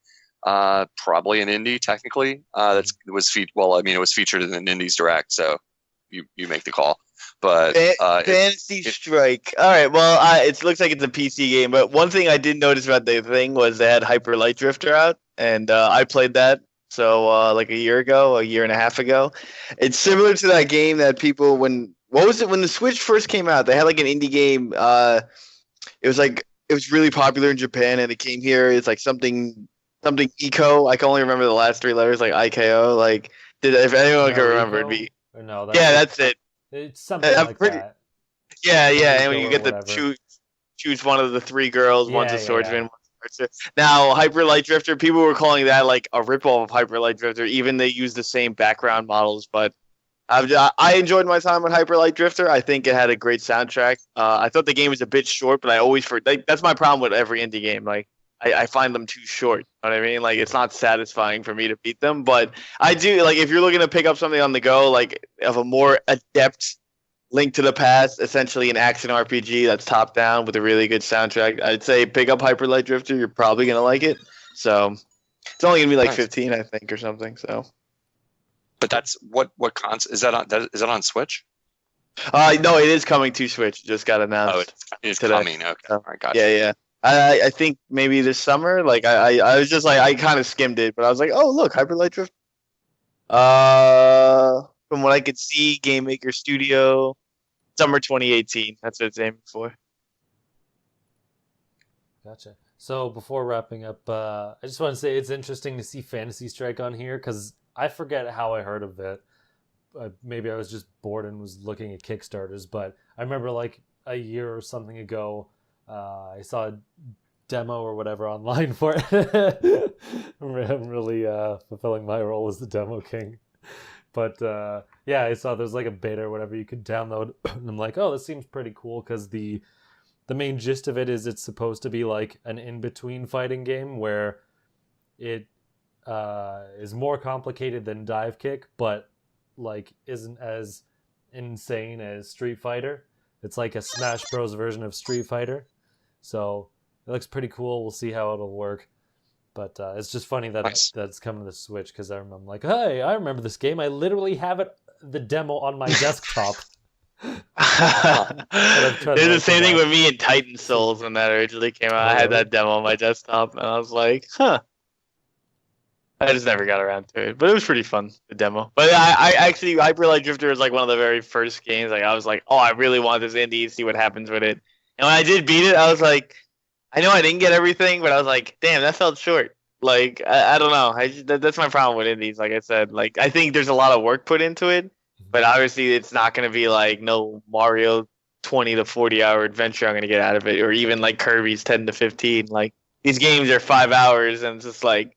Probably an indie, technically. It was featured in the Nindies Direct, so you make the call. But Fantasy Strike. All right. Well, it looks like it's a PC game. But one thing I did notice about the thing was they had Hyper Light Drifter out, and I played that. So like a year and a half ago. It's similar to that game that people when the Switch first came out, they had like an indie game. It was really popular in Japan, and it came here. It's like something Eco. I can only remember the last 3 letters, like IKO. Like if anyone can remember, it'd be that's it. It's something like that. Yeah, and when you get to choose one of the 3 girls, one's a swordsman, one's a Now, Hyper Light Drifter, people were calling that like a ripoff of Hyper Light Drifter, even they use the same background models, but I enjoyed my time with Hyper Light Drifter. I think it had a great soundtrack. I thought the game was a bit short, but I always that's my problem with every indie game. Like I find them too short. You know what I mean? Like it's not satisfying for me to beat them, but I do like if you're looking to pick up something on the go, like of a more adept Link to the Past, essentially an action RPG that's top down with a really good soundtrack. I'd say pick up Hyper Light Drifter. You're probably gonna like it. So it's only gonna be like 15, I think, or something. So, but that's what console is that on? Is that on Switch? No, it is coming to Switch. It just got announced. Oh, it's today. coming. Okay, all right, gotcha. Yeah. I think maybe this summer. Like I was just like I kind of skimmed it, but I was like, oh look, Hyper Light Drift. From what I could see, Game Maker Studio, summer 2018. That's what it's aiming for. Gotcha. So before wrapping up, I just want to say it's interesting to see Fantasy Strike on here because I forget how I heard of it. Maybe I was just bored and was looking at Kickstarters, but I remember like a year or something ago, I saw a demo or whatever online for it. I'm really fulfilling my role as the demo king. But yeah, I saw there's like a beta or whatever you could download. And I'm like, oh, this seems pretty cool because the main gist of it is it's supposed to be like an in-between fighting game where it is more complicated than Dive Kick, but like isn't as insane as Street Fighter. It's like a Smash Bros version of Street Fighter. So it looks pretty cool. We'll see how it'll work. But it's just funny that that's coming to the Switch because I'm like, hey, I remember this game. I literally have it the demo on my desktop. There's the same thing with me in Titan Souls when that originally came out. I had that demo on my desktop, and I was like, huh. I just never got around to it, but it was pretty fun, the demo. But I actually, Hyper Light Drifter was like one of the very first games. Like I was like, oh, I really want this indie, see what happens with it. And when I did beat it, I was like, I know I didn't get everything, but I was like, damn, that felt short. Like I don't know. That's my problem with indies. Like I said, like I think there's a lot of work put into it, but obviously it's not going to be like no Mario 20 to 40 hour adventure I'm going to get out of it, or even like Kirby's 10 to 15. Like these games are 5 hours, and it's just like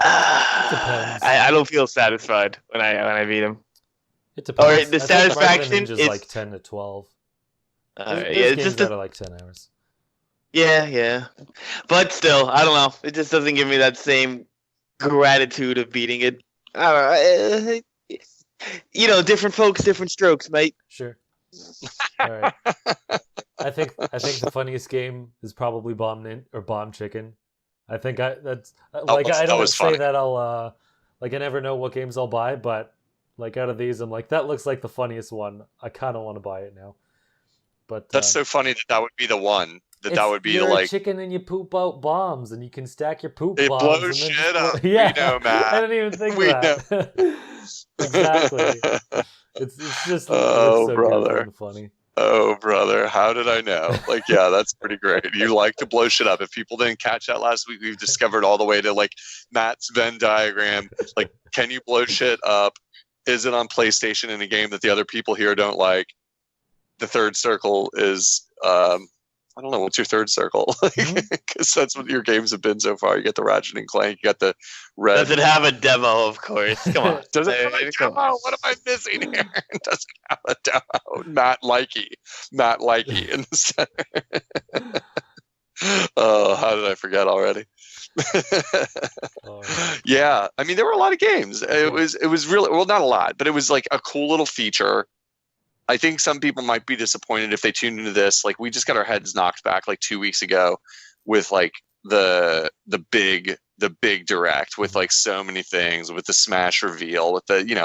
I don't feel satisfied when I beat them. It depends. Or the satisfaction is like 10 to 12. Yeah, There's it's games just that are like 10 hours. Yeah. But still, I don't know. It just doesn't give me that same gratitude of beating it. I don't know. Different folks, different strokes, mate. Sure. All right. I think the funniest game is probably Bomb Chicken. I think that's like I don't say funny. That I'll like I never know what games I'll buy, but like out of these, I'm like that looks like the funniest one. I kind of want to buy it now. But that's so funny that would be the one. That would be you're like a chicken and you poop out bombs and you can stack your poop it bombs. It blows and shit up. Yeah, we know, Matt. I didn't even think of that. Exactly. It's just oh, it's so brother. good and funny. Oh, brother, how did I know? Like, yeah, that's pretty great. You like to blow shit up. If people didn't catch that last week, we've discovered all the way to like Matt's Venn diagram. Like, can you blow shit up? Is it on PlayStation in a game that the other people here don't like? The third circle is I don't know, what's your third circle? Because that's what your games have been so far. You get the Ratchet and Clank, you got the red. Does it have a demo, of course? Come on. Does it have a demo? What am I missing here? It doesn't have a demo. Matt Likey in the center. Oh, how did I forget already? Yeah, I mean, there were a lot of games. It was really, well, not a lot, but it was like a cool little feature. I think some people might be disappointed if they tune into this. Like we just got our heads knocked back like 2 weeks ago with like the big direct with like so many things, with the Smash reveal, with the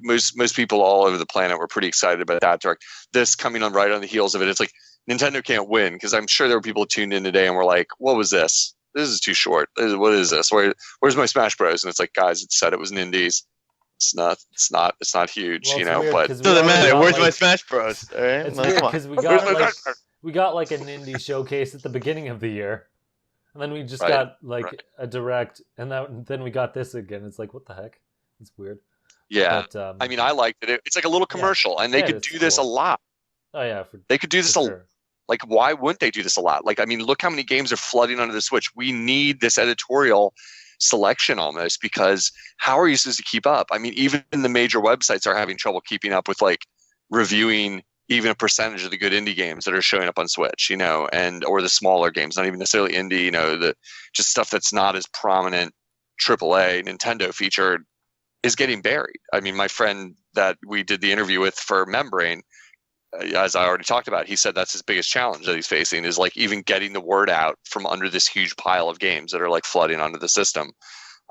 most people all over the planet were pretty excited about that direct. This coming on right on the heels of it, it's like Nintendo can't win, because I'm sure there were people tuned in today and were like, "What was this? This is too short. What is this? Where's my Smash Bros?" And it's like, guys, it said it was Nindies. It's not huge, well, but it doesn't matter. Where's my Smash Bros? All right, it's weird because we got like a Nindies Showcase at the beginning of the year, and then we just got like a direct, and then we got this again. It's like, what the heck? It's weird. Yeah, but, I mean, I liked it. It's like a little commercial, and they could do this a lot. Oh yeah, they could do this a lot. Like, why wouldn't they do this a lot? Like, I mean, look how many games are flooding onto the Switch. We need this editorial selection almost, because how are you supposed to keep up? I mean, even the major websites are having trouble keeping up with like reviewing even a percentage of the good indie games that are showing up on Switch, and or the smaller games, not even necessarily indie, the just stuff that's not as prominent AAA Nintendo featured is getting buried. I mean, my friend that we did the interview with for Membrane, as I already talked about, he said that's his biggest challenge that he's facing, is like even getting the word out from under this huge pile of games that are like flooding onto the system.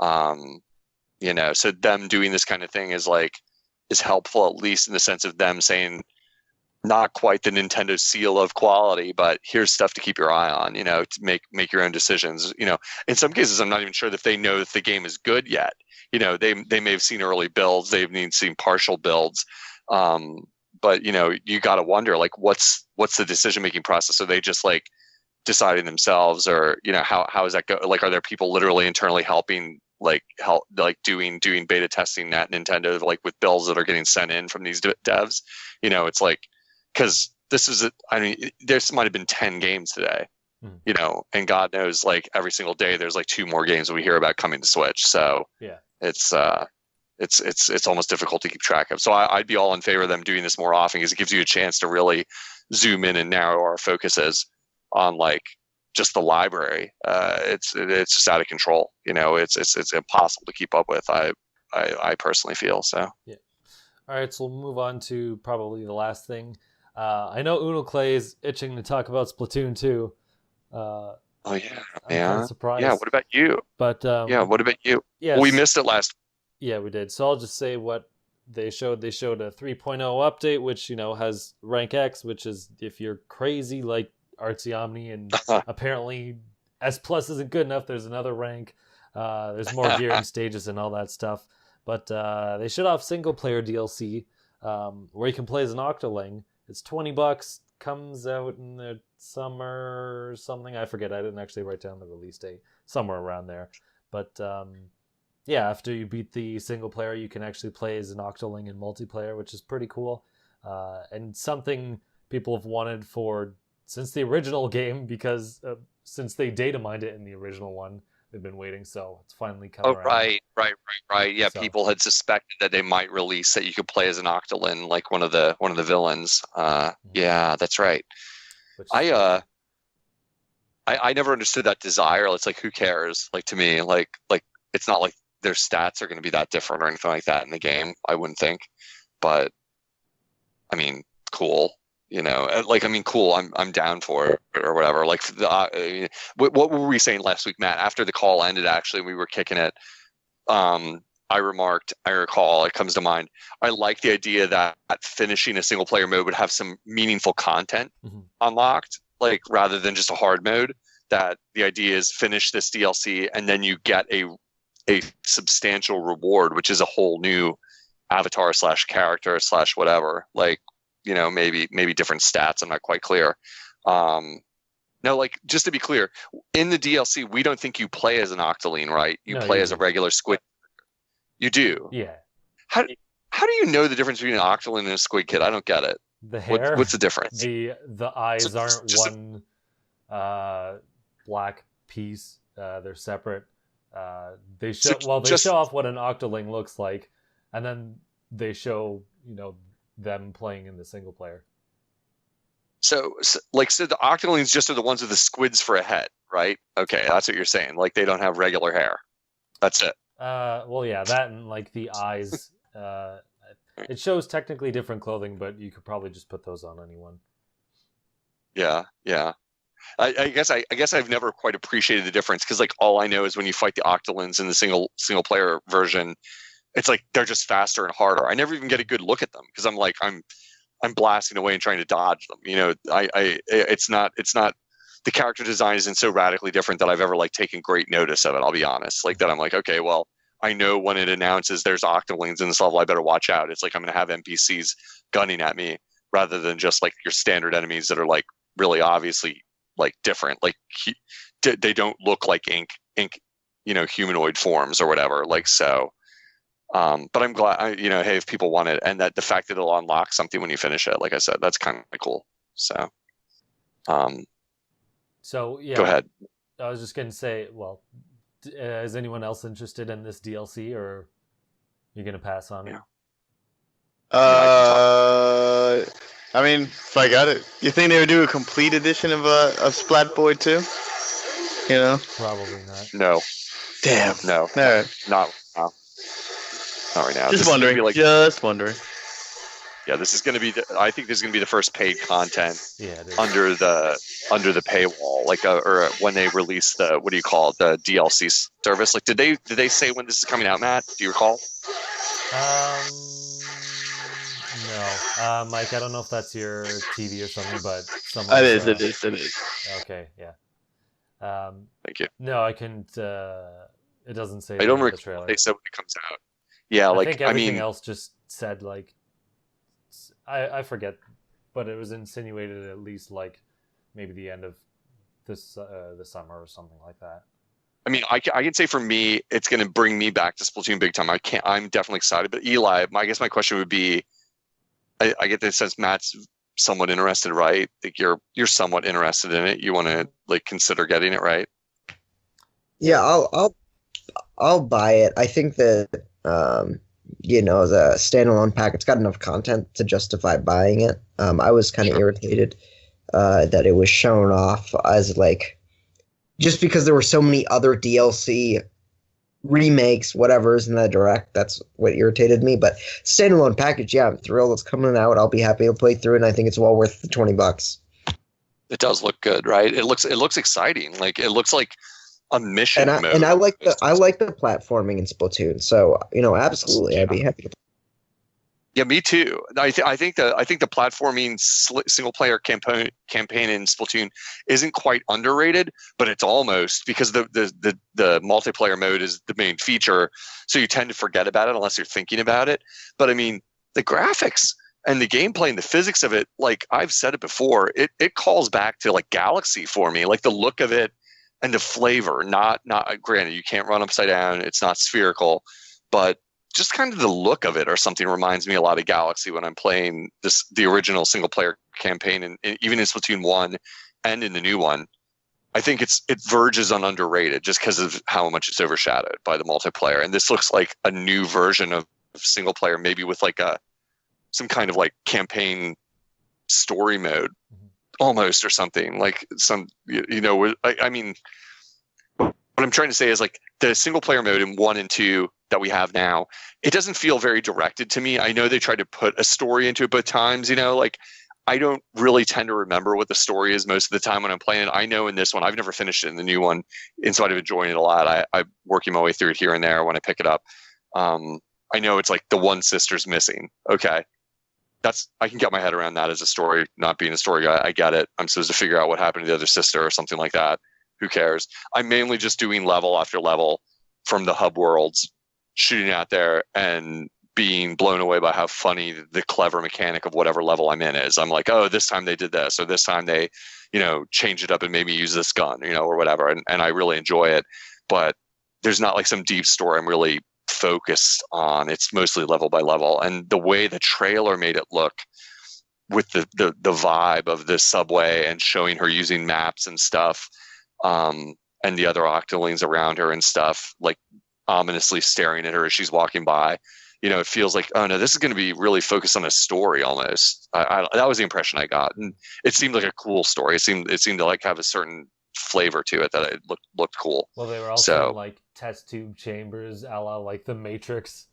So them doing this kind of thing is helpful, at least in the sense of them saying not quite the Nintendo seal of quality, but here's stuff to keep your eye on, to make your own decisions. In some cases, I'm not even sure that they know that the game is good yet. They may have seen early builds, they've seen partial builds. But you got to wonder, like, what's the decision making process? Are they just like deciding themselves, or how is that go? Like, are there people literally internally helping, doing beta testing at Nintendo, like with bills that are getting sent in from these devs? It's like, because there might have been 10 games today, and God knows, like every single day there's like 2 more games that we hear about coming to Switch. So yeah, it's almost difficult to keep track of. So I'd be all in favor of them doing this more often, because it gives you a chance to really zoom in and narrow our focuses on like just the library. It's just out of control. It's impossible to keep up with. I personally feel so. Yeah. All right, so we'll move on to probably the last thing. I know Unoclay is itching to talk about Splatoon 2. Oh yeah, I'm kind of surprised. Yeah. What about you? But what about you? Yes. We missed it last. Yeah, we did. So I'll just say what they showed a 3.0 update, which has rank X, which is if you're crazy like Artsy Omni, and apparently S+ isn't good enough. There's another rank. There's more gear and stages and all that stuff. But they showed off single player DLC where you can play as an Octoling. It's $20. Comes out in the summer or something. I forget. I didn't actually write down the release date. Somewhere around there. But yeah, after you beat the single player, you can actually play as an Octoling in multiplayer, which is pretty cool. And something people have wanted since the original game, because since they data mined it in the original one, they've been waiting. So it's finally coming around. Right. Yeah, So. people had suspected that they might release that you could play as an Octoling, like one of the villains. Yeah, that's right. I never understood that desire. It's like, who cares? Like, to me, like it's not like their stats are going to be that different or anything like that in the game. I wouldn't think, but I mean, cool. Cool. I'm down for it or whatever. Like, what were we saying last week, Matt? After the call ended, actually, we were kicking it. I recall, it comes to mind, I like the idea that finishing a single player mode would have some meaningful content unlocked, like, rather than just a hard mode. That the idea is finish this DLC and then you get a substantial reward, which is a whole new avatar / character / whatever. Like, maybe different stats. I'm not quite clear. No, like, just to be clear, in the DLC, we don't think you play as an Octoling, right? You play as a regular squid. You do? Yeah. How do you know the difference between an Octoling and a squid kid? I don't get it. The hair. What's the difference? The eyes aren't one black piece. They're separate. They show show off what an Octoling looks like, and then they show them playing in the single player. So the Octolings just are the ones with the squids for a head, right? Okay, that's what you're saying. Like, they don't have regular hair. That's it. Well, yeah, that and like the eyes. It shows technically different clothing, but you could probably just put those on anyone. Yeah. I guess I've never quite appreciated the difference, because like all I know is when you fight the Octolings in the single player version, it's like they're just faster and harder. I never even get a good look at them because I'm blasting away and trying to dodge them. It's not the character design isn't so radically different that I've ever like taken great notice of it. I'll be honest. Like that, I'm like, okay, well, I know when it announces there's Octolings in this level, I better watch out. It's like I'm going to have NPCs gunning at me rather than just like your standard enemies that are like really obviously like different. Like they don't look like ink, humanoid forms or whatever. Like, so. But I'm glad, hey, if people want it, and that the fact that it'll unlock something when you finish it, like I said, that's kind of cool. So, yeah, go ahead. I was just going to say, well, is anyone else interested in this DLC, or you're going to pass on it? I mean, if I got it, you think they would do a complete edition of Splat Boy 2? Probably not. No. Damn. No. All right. Not right now. Just wondering. Yeah, this is going to be. I think this is going to be the first paid content Yeah, under the paywall, like or when they release the the DLC service. Like, did they say when this is coming out, Matt? Do you recall? No, Mike. I don't know if that's your TV or something, but It is. Okay, yeah. Thank you. No, I couldn't. It doesn't say. I don't the recall trailer. they said when it comes out. Yeah, I think everything else just said like. I forget, but it was insinuated at least like maybe the end of this the summer or something like that. I mean, I can say for me, it's going to bring me back to Splatoon big time. I'm definitely excited. But Eli, I guess my question would be, I get the sense Matt's somewhat interested, right? Like you're somewhat interested in it. You want to like consider getting it, right? Yeah, I'll buy it. I think that the standalone packet's got enough content to justify buying it. I was kind of irritated that it was shown off as like, just because there were so many other DLC remakes, whatever's in the direct. That's what irritated me. But standalone package, yeah, I'm thrilled it's coming out. I'll be happy to play through it, and I think it's well worth the $20. It does look good, right? It looks exciting. Like it looks like a mission mode. And I like the platforming in Splatoon. So absolutely, I'd be happy to. Yeah, me too. I think the platforming single player campaign in Splatoon isn't quite underrated, but it's almost, because the multiplayer mode is the main feature, so you tend to forget about it unless you're thinking about it. But I mean, the graphics and the gameplay and the physics of it, like I've said it before, it calls back to like Galaxy for me, like the look of it and the flavor. Not granted, you can't run upside down, it's not spherical, but just kind of the look of it or something reminds me a lot of Galaxy when I'm playing the original single player campaign, and even in Splatoon 1 and in the new one. I think it verges on underrated just because of how much it's overshadowed by the multiplayer. And this looks like a new version of single player, maybe with like some kind of like campaign story mode almost, or something like some, I mean, what I'm trying to say is like the single player mode in 1 and 2 that we have now, it doesn't feel very directed to me. I know they tried to put a story into it both times, like I don't really tend to remember what the story is most of the time when I'm playing it. I know in this one, I've never finished it in the new one, in spite of enjoying it a lot. I'm working my way through it here and there when I pick it up. I know it's like the one sister's missing. Okay. I can get my head around that as a story, not being a story guy. I get it. I'm supposed to figure out what happened to the other sister or something like that. Who cares? I'm mainly just doing level after level from the hub worlds, shooting out there and being blown away by how funny the clever mechanic of whatever level I'm in is. I'm like, oh, this time they did this, or this time they, changed it up and made me use this gun, or whatever. And I really enjoy it, but there's not like some deep story I'm really focused on. It's mostly level by level. And the way the trailer made it look with the vibe of the subway and showing her using maps and stuff, and the other octolings around her and stuff, like ominously staring at her as she's walking by, it feels like, oh no, this is going to be really focused on a story almost. That was the impression I got, and it seemed like a cool story. It seemed to like have a certain flavor to it that it looked cool. Well, they were also like test tube chambers, a la like the Matrix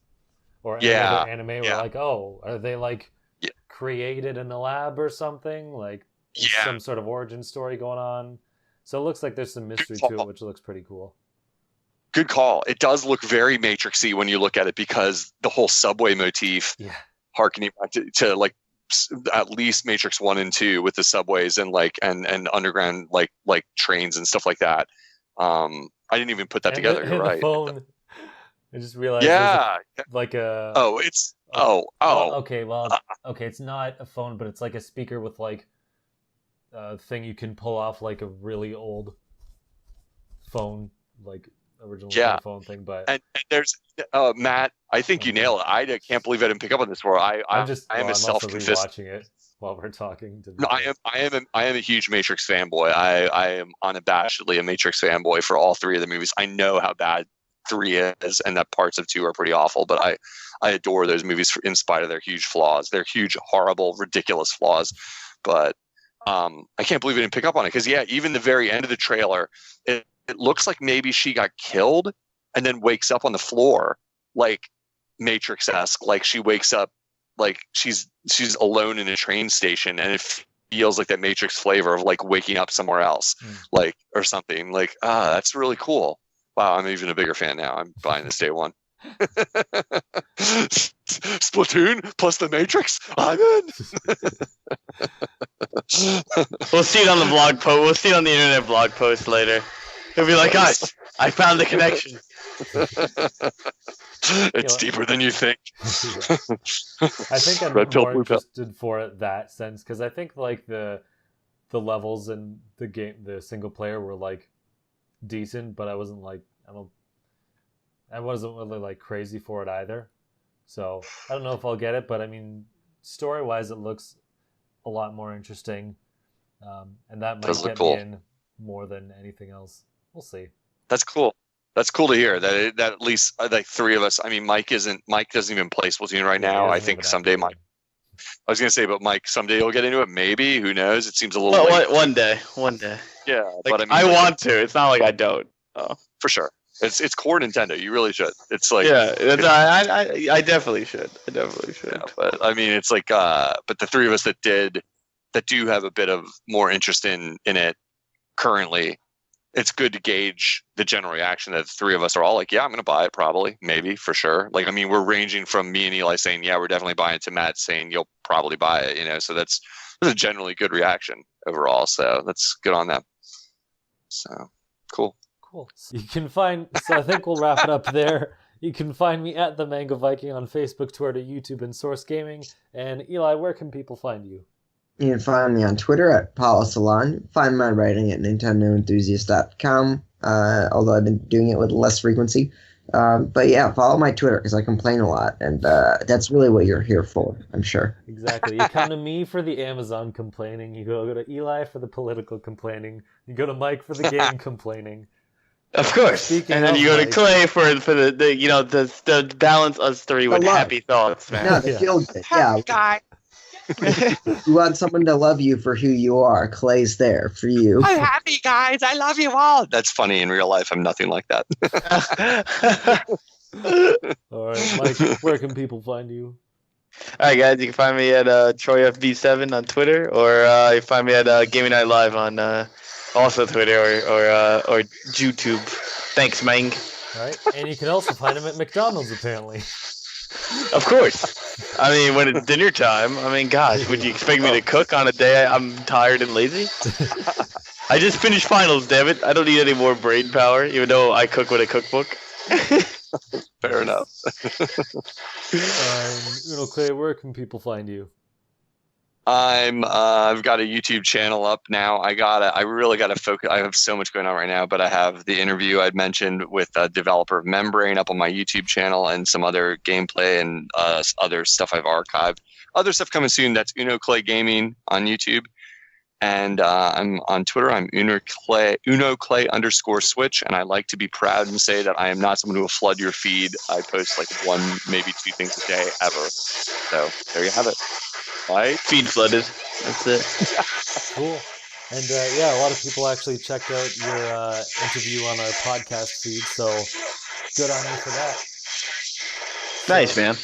or any other anime. Where like, oh, are they like created in a lab or something? Like some sort of origin story going on. So it looks like there's some mystery to it, which looks pretty cool. Good call. It does look very Matrixy when you look at it, because the whole subway motif, harkening back to like at least Matrix 1 and 2 with the subways and like and underground like trains and stuff like that. I didn't even put that together. You're right. Phone. I just realized. Like a. Oh, it's okay. Well, okay. It's not a phone, but it's like a speaker with like a thing you can pull off, like a really old phone, like original phone thing. But and there's Matt, I think you nailed it. I can't believe I didn't pick up on this before. I am a self-confessed watching it while we're talking. No, I am a huge Matrix fanboy. I am unabashedly a Matrix fanboy for all 3 of the movies. I know how bad 3 is, and that parts of 2 are pretty awful, but I adore those movies in spite of their huge flaws. They're huge, horrible, ridiculous flaws. But I can't believe I didn't pick up on it, because even the very end of the trailer, it looks like maybe she got killed and then wakes up on the floor, like Matrix-esque. Like she wakes up like she's alone in a train station, and it feels like that Matrix flavor of like waking up somewhere else, like, or something. Like, that's really cool. Wow, I'm even a bigger fan now. I'm buying this day one. Splatoon plus the Matrix. I'm in. We'll see it on the blog post. We'll see it on the internet blog post later. He'll be like, guys, I found the connection. It's deeper than you think. I think I'm more interested for it that sense, because I think like the levels in the game, the single player, were like decent, but I wasn't really like crazy for it either. So I don't know if I'll get it, but I mean, story wise, it looks a lot more interesting, and that might get me in more than anything else. We'll see. That's cool. That's cool to hear. That at least like 3 of us. I mean, Mike doesn't even play Splatoon right now. I think someday Mike. I was gonna say, but Mike, someday you'll get into it. Maybe, who knows? It seems a little. Well, one day. Yeah, like, but I mean, I want to. It's not like I don't. For sure. It's core Nintendo. You really should. It's like I definitely should. Yeah, but I mean, it's like but the 3 of us that do have a bit of more interest in it currently, it's good to gauge the general reaction that the three of us are all like, yeah, I'm going to buy it probably, maybe, for sure. Like, I mean, we're ranging from me and Eli saying, yeah, we're definitely buying it, to Matt saying, you'll probably buy it, you know, so that's a generally good reaction overall. So that's good on them. So cool. Cool. So I think we'll wrap it up there. You can find me at the Mango Viking on Facebook, Twitter, YouTube, and Source Gaming. And Eli, where can people find you? You can find me on Twitter at Paulo Salon. Find my writing at NintendoEnthusiast.com, although I've been doing it with less frequency. But yeah, follow my Twitter because I complain a lot, and that's really what you're here for, I'm sure. Exactly. You come to me for the Amazon complaining. You go to Eli for the political complaining. You go to Mike for the game complaining. Of course. And then you go to Clay for the you know the balance us three with happy thoughts, man. No, the feel good. Yeah. Guy. You want someone to love you for who you are. Clay's there for you. I'm happy, guys. I love you all. That's funny. In real life, I'm nothing like that. All right, Mike, where can people find you? All right, guys, you can find me at TroyFB7 on Twitter, or you can find me at Gaming Night Live on also Twitter or YouTube. Thanks, man. All right, and you can also find him at McDonald's, apparently. Of course. I mean, when it's dinner time, I mean, gosh, would you expect me to cook on a day I'm tired and lazy? I just finished finals, damn it. I don't need any more brain power, even though I cook with a cookbook. Fair enough. Unoclay, where can people find you? I've got a YouTube channel up now. I really got to focus. I have so much going on right now, but I have the interview I'd mentioned with a developer of Membrane up on my YouTube channel, and some other gameplay and other stuff I've archived. Other stuff coming soon. That's Unoclay Gaming on YouTube. And I'm on Twitter. I'm Unoclay_Switch, and I like to be proud and say that I am not someone who will flood your feed. I post like 1, maybe 2 things a day ever. So there you have it. Right? Feed flooded. That's it. Cool. And yeah, a lot of people actually checked out your interview on our podcast feed, so good on you for that. Nice, man.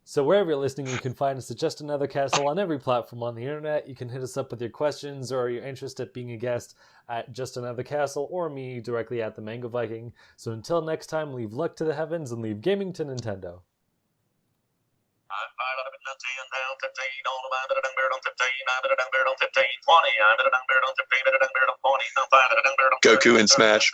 So wherever you're listening, you can find us at Just Another Castle on every platform on the internet. You can hit us up with your questions or your interest at being a guest at Just Another Castle, or me directly at the Mango Viking. So until next time, leave luck to the heavens and leave gaming to Nintendo. Goku and Smash.